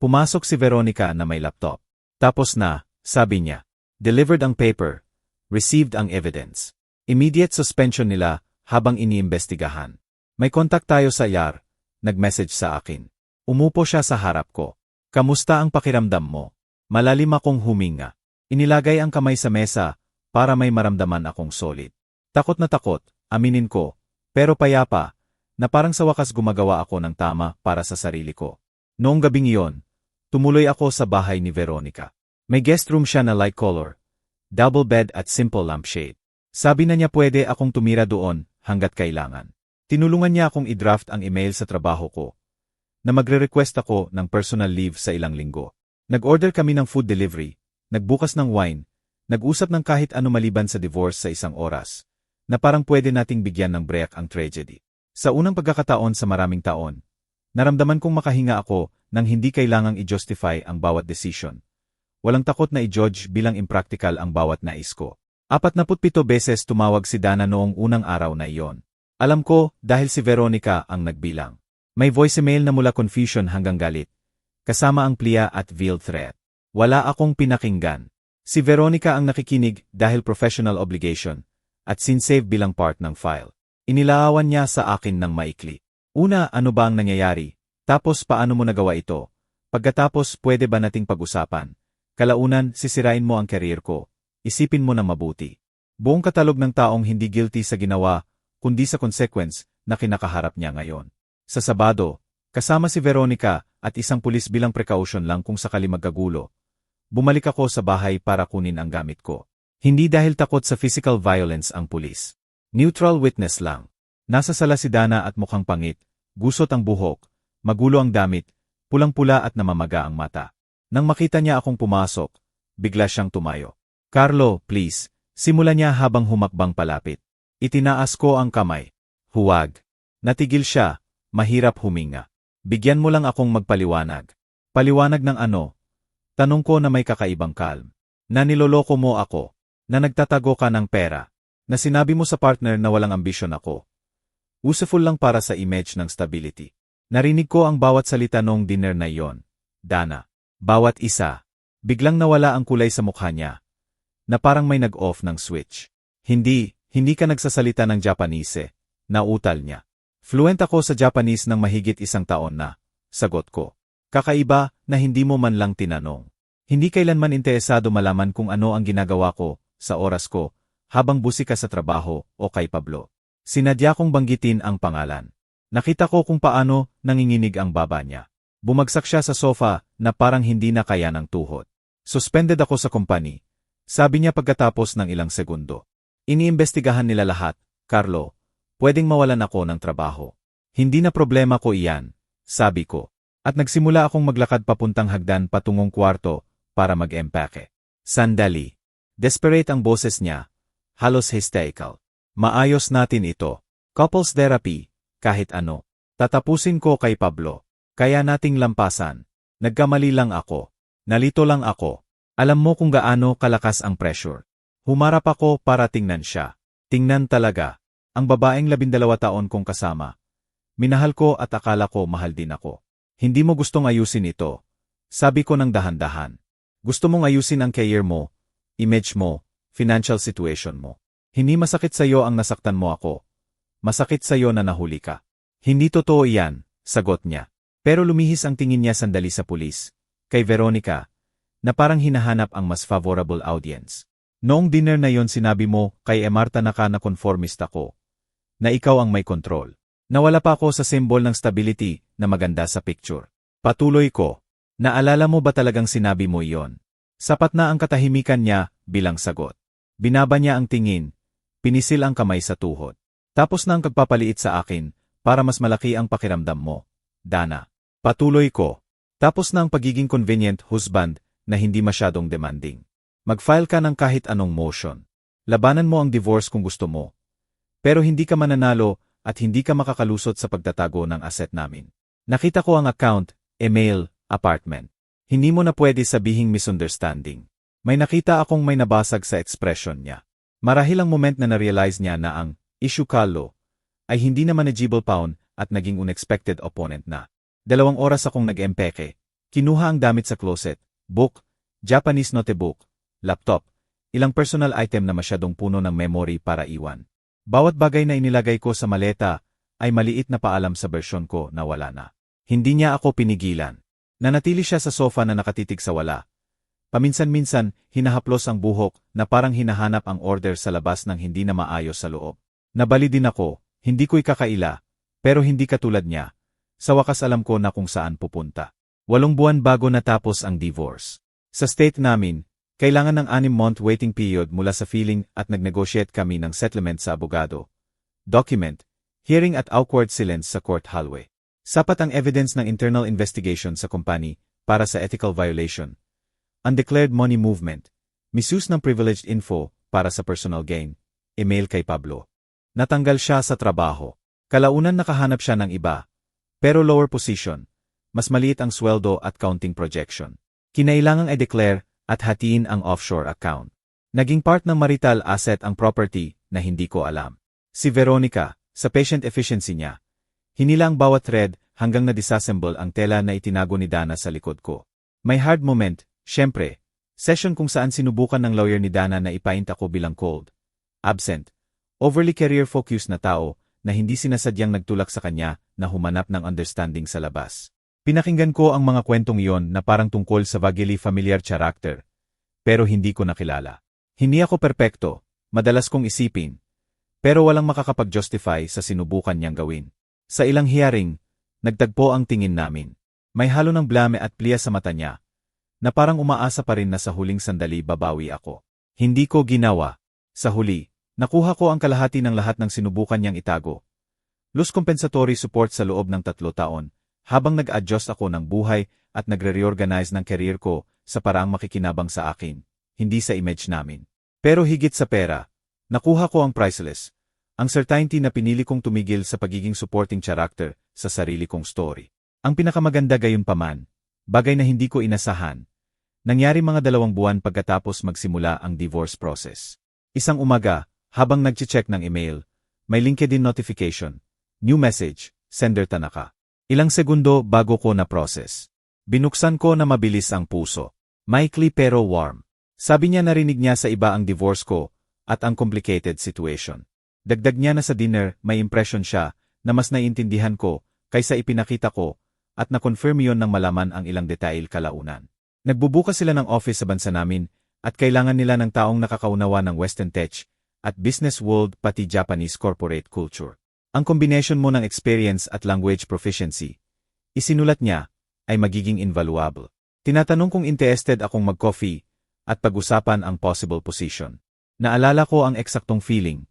pumasok si Veronica na may laptop. Tapos na, sabi niya. Delivered ang paper. Received ang evidence. Immediate suspension nila habang iniimbestigahan. May contact tayo sa IAR. Nag-message sa akin. Umupo siya sa harap ko. Kamusta ang pakiramdam mo? Malalim akong huminga. Inilagay ang kamay sa mesa para may maramdaman akong solid. Takot na takot, aminin ko, pero payapa, na parang sa wakas gumagawa ako ng tama para sa sarili ko. Noong gabing iyon, tumuloy ako sa bahay ni Veronica. May guest room siya na light color, double bed at simple lampshade. Sabi na niya pwede akong tumira doon hanggat kailangan. Tinulungan niya akong i-draft ang email sa trabaho ko, na magre-request ako ng personal leave sa ilang linggo. Nag-order kami ng food delivery, nagbukas ng wine, nag-usap ng kahit ano maliban sa divorce sa 1 oras, na parang pwede nating bigyan ng break ang tragedy. Sa unang pagkakataon sa maraming taon, naramdaman kong makahinga ako nang hindi kailangang i-justify ang bawat decision. Walang takot na i-judge bilang impractical ang bawat nais ko. 47 beses tumawag si Dana noong unang araw na iyon. Alam ko, dahil si Veronica ang nagbilang. May voicemail na mula confusion hanggang galit, kasama ang plea at veiled threat. Wala akong pinakinggan. Si Veronica ang nakikinig dahil professional obligation, at sinsave bilang part ng file. Inilaawan niya sa akin ng maikli. Una, ano ba ang nangyayari? Tapos paano mo nagawa ito? Pagkatapos pwede ba nating pag-usapan? Kalaunan, sisirain mo ang career ko. Isipin mo na mabuti. Buong katalog ng taong hindi guilty sa ginawa, kundi sa consequence na kinakaharap niya ngayon. Sa Sabado, kasama si Veronica at isang pulis bilang precaution lang kung sakali magkagulo. Bumalik ako sa bahay para kunin ang gamit ko. Hindi dahil takot sa physical violence ang pulis. Neutral witness lang. Nasa sala si Dana at mukhang pangit, gusot ang buhok, magulo ang damit, pulang-pula at namamaga ang mata. Nang makita niya akong pumasok, bigla siyang tumayo. Carlo, please, simula niya habang humakbang palapit. Itinaas ko ang kamay. Huwag. Natigil siya, mahirap huminga. Bigyan mo lang akong magpaliwanag. Paliwanag ng ano? Tanong ko na may kakaibang calm. Na niloloko mo ako. Na nagtatago ka ng pera. Na sinabi mo sa partner na walang ambisyon ako. Useful lang para sa image ng stability. Narinig ko ang bawat salita noong dinner na iyon. Dana. Bawat isa. Biglang nawala ang kulay sa mukha niya. Na parang may nag-off ng switch. Hindi ka nagsasalita ng Japanese. Nautal niya. Fluent ako sa Japanese ng mahigit 1 taon na. Sagot ko. Kakaiba na hindi mo man lang tinanong. Hindi kailanman interesado malaman kung ano ang ginagawa ko, sa oras ko, habang busi ka sa trabaho o kay Pablo. Sinadya kong banggitin ang pangalan. Nakita ko kung paano nanginginig ang baba niya. Bumagsak siya sa sofa na parang hindi na kaya ng tuhod. Suspended ako sa company. Sabi niya pagkatapos ng ilang segundo. Iniimbestigahan nila lahat, Carlo. Pwedeng mawalan ako ng trabaho. Hindi na problema ko iyan, sabi ko. At nagsimula akong maglakad papuntang hagdan patungong kwarto para mag-empake. Sandali. Desperate ang boses niya. Halos hysterical. Maayos natin ito. Couples therapy, kahit ano. Tatapusin ko kay Pablo. Kaya nating lampasan. Nagkamali lang ako. Nalito lang ako. Alam mo kung gaano kalakas ang pressure. Humarap ako para tingnan siya. Tingnan talaga. Ang babaeng 12 taon kong kasama. Minahal ko at akala ko mahal din ako. Hindi mo gustong ayusin ito. Sabi ko ng dahan-dahan. Gusto mong ayusin ang career mo, image mo, financial situation mo. Hindi masakit sa iyo ang nasaktan mo ako. Masakit sa iyo na nahuli ka. Hindi totoo iyan, sagot niya. Pero lumihis ang tingin niya sandali sa pulis, kay Veronica, na parang hinahanap ang mas favorable audience. Noong dinner na yon sinabi mo kay Marta na conformist ako, na ikaw ang may control. Nawala pa ako sa symbol ng stability na maganda sa picture. Patuloy ko. Naalala mo ba talagang sinabi mo iyon? Sapat na ang katahimikan niya bilang sagot. Binaba niya ang tingin. Pinisil ang kamay sa tuhod. Tapos na ang pagpapaliit sa akin para mas malaki ang pakiramdam mo. Dana. Patuloy ko. Tapos na ang pagiging convenient husband na hindi masyadong demanding. Mag-file ka ng kahit anong motion. Labanan mo ang divorce kung gusto mo. Pero hindi ka mananalo at hindi ka makakalusot sa pagtatago ng asset namin. Nakita ko ang account, email, apartment. Hindi mo na pwede sabihing misunderstanding. May nakita akong may nabasag sa expression niya. Marahil ang moment na na-realize niya na ang issue Carlo ay hindi na manageable pound at naging unexpected opponent na. 2 oras akong nag-empeke. Kinuha ang damit sa closet, book, Japanese notebook, laptop, ilang personal item na masyadong puno ng memory para iwan. Bawat bagay na inilagay ko sa maleta ay maliit na paalam sa bersyon ko na wala na. Hindi niya ako pinigilan. Nanatili siya sa sofa na nakatitig sa wala. Paminsan-minsan, hinahaplos ang buhok na parang hinahanap ang order sa labas ng hindi na maayos sa loob. Nabali din ako, hindi ko ikakaila, pero hindi katulad niya. Sa wakas alam ko na kung saan pupunta. 8 buwan bago natapos ang divorce. Sa state namin, kailangan ng 6-month waiting period mula sa filing at nag-negotiate kami ng settlement sa abogado. Document, hearing at awkward silence sa court hallway. Sapat ang evidence ng internal investigation sa company para sa ethical violation. Undeclared money movement, misuse ng privileged info para sa personal gain, email kay Pablo. Natanggal siya sa trabaho. Kalaunan nakahanap siya ng iba, pero lower position, mas maliit ang sweldo at counting projection. Kinailangang i-declare at hatiin ang offshore account. Naging part ng marital asset ang property na hindi ko alam. Si Veronica, sa patient efficiency niya, hinila ang bawat thread hanggang na-disassemble ang tela na itinago ni Dana sa likod ko. May hard moment, syempre, session kung saan sinubukan ng lawyer ni Dana na ipaint ako bilang cold, absent, overly career-focused na tao na hindi sinasadyang nagtulak sa kanya na humanap ng understanding sa labas. Pinakinggan ko ang mga kwentong iyon na parang tungkol sa vaguely familiar character, pero hindi ko nakilala. Hindi ako perpekto, madalas kong isipin, pero walang makakapag-justify sa sinubukan niyang gawin. Sa ilang hearing, nagtagpo ang tingin namin. May halo ng blame at pliya sa mata niya, na parang umaasa pa rin na sa huling sandali babawi ako. Hindi ko ginawa. Sa huli, nakuha ko ang kalahati ng lahat ng sinubukan niyang itago. Loss compensatory support sa loob ng 3 taon, habang nag-adjust ako ng buhay at nagre-reorganize ng career ko sa paraang makikinabang sa akin, hindi sa image namin. Pero higit sa pera, nakuha ko ang priceless, ang certainty na pinili kong tumigil sa pagiging supporting character sa sarili kong story. Ang pinakamaganda gayunpaman, bagay na hindi ko inasahan, nangyari mga 2 buwan pagkatapos magsimula ang divorce process. Isang umaga, habang nag-check ng email, may LinkedIn notification, new message, sender Tanaka. Ilang segundo bago ko na-process. Binuksan ko na mabilis ang puso. Maikli pero warm. Sabi niya narinig niya sa iba ang divorce ko at ang complicated situation. Dagdag niya na sa dinner may impression siya na mas naiintindihan ko kaysa ipinakita ko at na-confirm yon nang malaman ang ilang detail kalaunan. Nagbubukas sila ng office sa bansa namin at kailangan nila ng taong nakakaunawa ng Western tech at business world pati Japanese corporate culture. Ang combination mo ng experience at language proficiency, isinulat niya, ay magiging invaluable. Tinatanong kung interested akong mag-coffee at pag-usapan ang possible position. Naalala ko ang eksaktong feeling,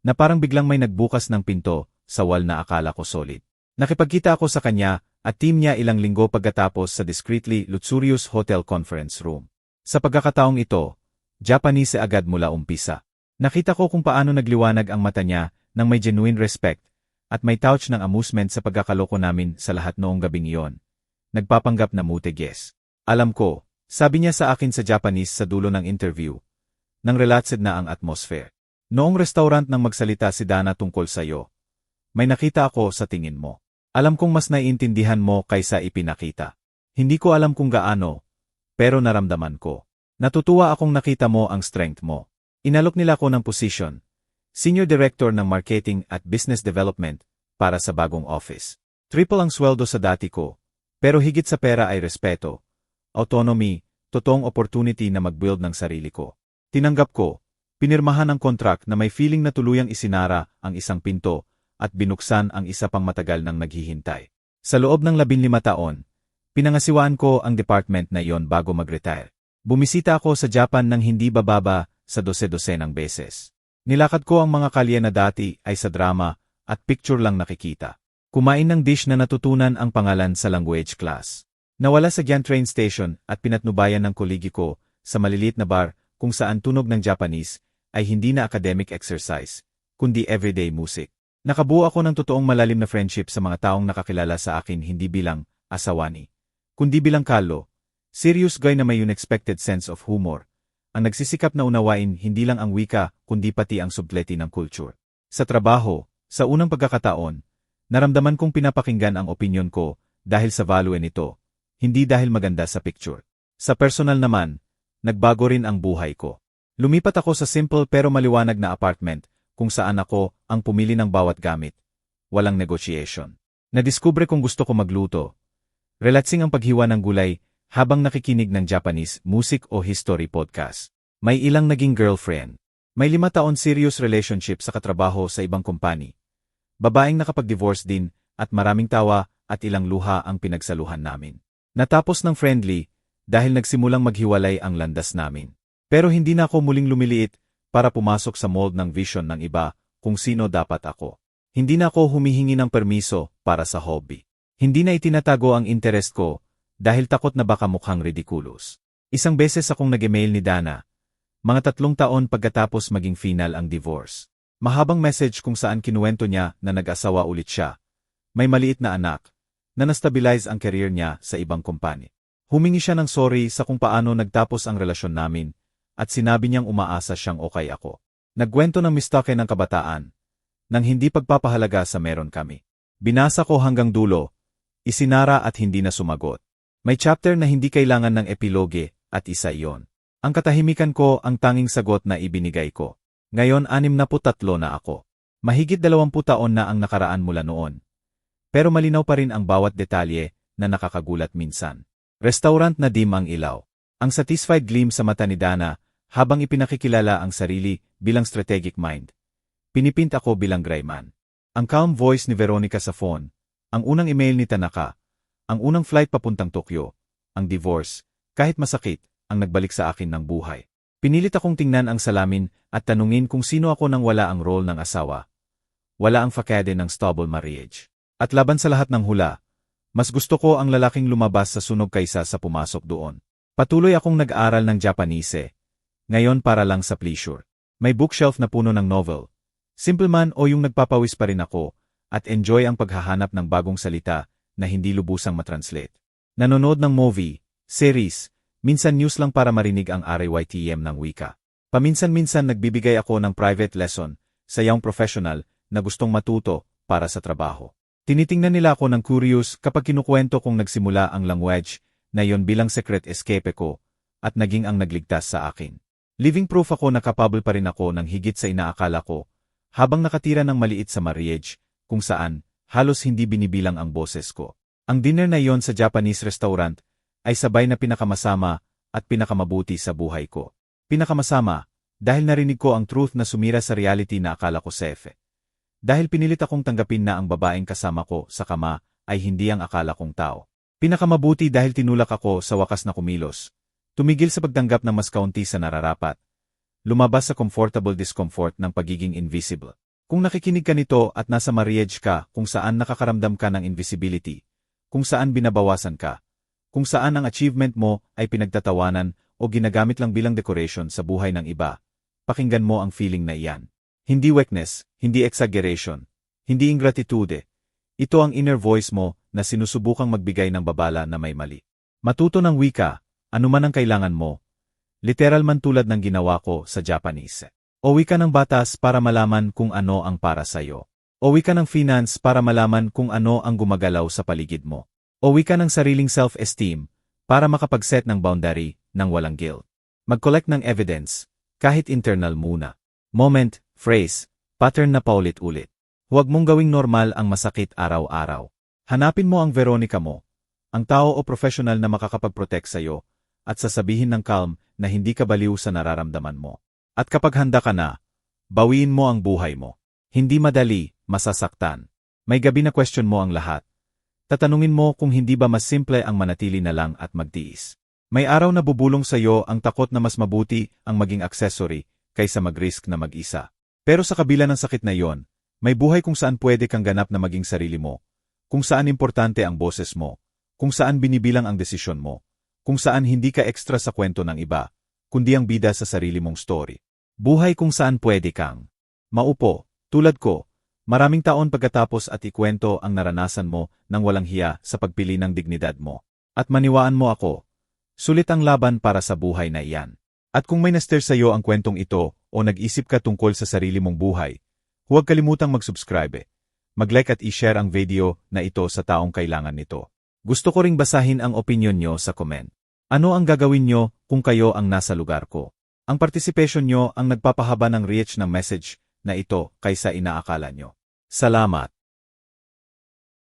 na parang biglang may nagbukas ng pinto sa wall na akala ko solid. Nakipagkita ako sa kanya at team niya ilang linggo pagkatapos sa discreetly luxurious hotel conference room. Sa pagkakataong ito, Japanese agad mula umpisa. Nakita ko kung paano nagliwanag ang mata niya ng may genuine respect at may touch ng amusement sa pagkakaloko namin sa lahat noong gabing iyon. Nagpapanggap na mute-guess. Alam ko, sabi niya sa akin sa Japanese sa dulo ng interview, nang relaxed na ang atmosphere. Noong restaurant nang magsalita si Dana tungkol sa'yo, may nakita ako sa tingin mo. Alam kong mas naiintindihan mo kaysa ipinakita. Hindi ko alam kung gaano, pero naramdaman ko. Natutuwa akong nakita mo ang strength mo. Inalok nila ko ng position, Senior Director ng Marketing at Business Development para sa bagong office. Triple ang sweldo sa dati ko, pero higit sa pera ay respeto, autonomy, totoong opportunity na mag-build ng sarili ko. Tinanggap ko, pinirmahan ang contract na may feeling na tuluyang isinara ang isang pinto at binuksan ang isa pang matagal nang naghihintay. Sa loob ng 15 taon, pinangasiwaan ko ang department na iyon bago mag-retire. Bumisita ako sa Japan nang hindi bababa sa 12 ng beses. Nilakad ko ang mga kalye na dati ay sa drama at picture lang nakikita. Kumain ng dish na natutunan ang pangalan sa language class. Nawala sa Gian train station at pinatnubayan ng kolegi ko sa maliliit na bar kung saan tunog ng Japanese ay hindi na academic exercise, kundi everyday music. Nakabuo ako ng totoong malalim na friendship sa mga taong nakakilala sa akin hindi bilang asawani, kundi bilang kalo, serious guy na may unexpected sense of humor, ang nagsisikap na unawain hindi lang ang wika kundi pati ang subtlety ng culture. Sa trabaho, sa unang pagkakataon, naramdaman kong pinapakinggan ang opinyon ko dahil sa value nito, hindi dahil maganda sa picture. Sa personal naman, nagbago rin ang buhay ko. Lumipat ako sa simple pero maliwanag na apartment kung saan ako ang pumili ng bawat gamit. Walang negotiation. Nadiskubre kong gusto ko magluto. Relaxing ang paghiwa ng gulay habang nakikinig ng Japanese music o history podcast. May ilang naging girlfriend. May 5 taon serious relationship sa katrabaho sa ibang company. Babaeng nakapag-divorce din at maraming tawa at ilang luha ang pinagsaluhan namin. Natapos ng friendly dahil nagsimulang maghiwalay ang landas namin. Pero hindi na ako muling lumiliit para pumasok sa mold ng vision ng iba kung sino dapat ako. Hindi na ako humihingi ng permiso para sa hobby. Hindi na itinatago ang interest ko dahil takot na baka mukhang ridiculous. Isang beses akong nag-email ni Dana, mga 3 taon pagkatapos maging final ang divorce. Mahabang message kung saan kinuwento niya na nag-asawa ulit siya. May maliit na anak, na na-stabilize ang career niya sa ibang kumpanya. Humingi siya ng sorry sa kung paano nagtapos ang relasyon namin, at sinabi niyang umaasa siyang okay ako. Nagkwento ng mistake ng kabataan, nang hindi pagpapahalaga sa meron kami. Binasa ko hanggang dulo, isinara at hindi na sumagot. May chapter na hindi kailangan ng epiloge at isa iyon. Ang katahimikan ko ang tanging sagot na ibinigay ko. Ngayon 63 na ako. Mahigit 20 taon na ang nakaraan mula noon. Pero malinaw pa rin ang bawat detalye na nakakagulat minsan. Restaurant na dim ang ilaw. Ang satisfied gleam sa mata ni Dana habang ipinakikilala ang sarili bilang strategic mind. Pinipint ako bilang gray man. Ang calm voice ni Veronica sa phone, ang unang email ni Tanaka, ang unang flight papuntang Tokyo, ang divorce, kahit masakit, ang nagbalik sa akin ng buhay. Pinilit akong tingnan ang salamin at tanungin kung sino ako nang wala ang role ng asawa. Wala ang fakade ng stable marriage. At laban sa lahat ng hula, mas gusto ko ang lalaking lumabas sa sunog kaysa sa pumasok doon. Patuloy akong nag-aral ng Japanese. Ngayon para lang sa pleasure. May bookshelf na puno ng novel. Simple man o yung nagpapawis pa rin ako, at enjoy ang paghahanap ng bagong salita na hindi lubusang matranslate. Nanonood ng movie, series, minsan news lang para marinig ang RYTM ng wika. Paminsan-minsan nagbibigay ako ng private lesson sa young professional na gustong matuto para sa trabaho. Tinitingnan nila ako ng curious kapag kinukwento kong nagsimula ang language na yon bilang secret escape ko at naging ang nagligtas sa akin. Living proof ako na capable pa rin ako ng higit sa inaakala ko habang nakatira ng maliit sa marriage kung saan halos hindi binibilang ang boses ko. Ang dinner na yon sa Japanese restaurant ay sabay na pinakamasama at pinakamabuti sa buhay ko. Pinakamasama dahil narinig ko ang truth na sumira sa reality na akala ko safe. Dahil pinilit akong tanggapin na ang babaeng kasama ko sa kama ay hindi ang akala kong tao. Pinakamabuti dahil tinulak ako sa wakas na kumilos. Tumigil sa pagtanggap ng mas kaunti sa nararapat. Lumabas sa comfortable discomfort ng pagiging invisible. Kung nakikinig ka nito at nasa marriage ka kung saan nakakaramdam ka ng invisibility, kung saan binabawasan ka, kung saan ang achievement mo ay pinagtatawanan o ginagamit lang bilang decoration sa buhay ng iba, pakinggan mo ang feeling na iyan. Hindi weakness, hindi exaggeration, hindi ingratitude. Ito ang inner voice mo na sinusubukang magbigay ng babala na may mali. Matuto ng wika, anuman ang kailangan mo. Literal man tulad ng ginawa ko sa Japanese. O wika ng batas para malaman kung ano ang para sa'yo. O wika ng finance para malaman kung ano ang gumagalaw sa paligid mo. O wika ng sariling self-esteem para makapag-set ng boundary ng walang guilt. Mag-collect ng evidence, kahit internal muna. Moment, phrase, pattern na paulit-ulit. Huwag mong gawing normal ang masakit araw-araw. Hanapin mo ang Veronica mo, ang tao o professional na makakapag-protect sa'yo, at sasabihin ng calm na hindi ka baliw sa nararamdaman mo. At kapag handa ka na, bawiin mo ang buhay mo. Hindi madali, masasaktan. May gabi na question mo ang lahat. Tatanungin mo kung hindi ba mas simple ang manatili na lang at magtiis. May araw na bubulong sa'yo ang takot na mas mabuti ang maging accessory kaysa mag-risk na mag-isa. Pero sa kabila ng sakit na yon, may buhay kung saan pwede kang ganap na maging sarili mo, kung saan importante ang boses mo, kung saan binibilang ang desisyon mo, kung saan hindi ka extra sa kwento ng iba, kundi ang bida sa sarili mong story. Buhay kung saan pwede kang maupo, tulad ko, maraming taon pagkatapos at ikwento ang naranasan mo nang walang hiya sa pagpili ng dignidad mo. At maniwaan mo ako, sulit ang laban para sa buhay na iyan. At kung may na-stir sa iyo ang kwentong ito o nag-isip ka tungkol sa sarili mong buhay, huwag kalimutang mag-subscribe, mag-like at i-share ang video na ito sa taong kailangan nito. Gusto ko ring basahin ang opinion nyo sa comment. Ano ang gagawin nyo kung kayo ang nasa lugar ko? Ang participation nyo ang nagpapahaba ng reach ng message na ito kaysa inaakala nyo. Salamat!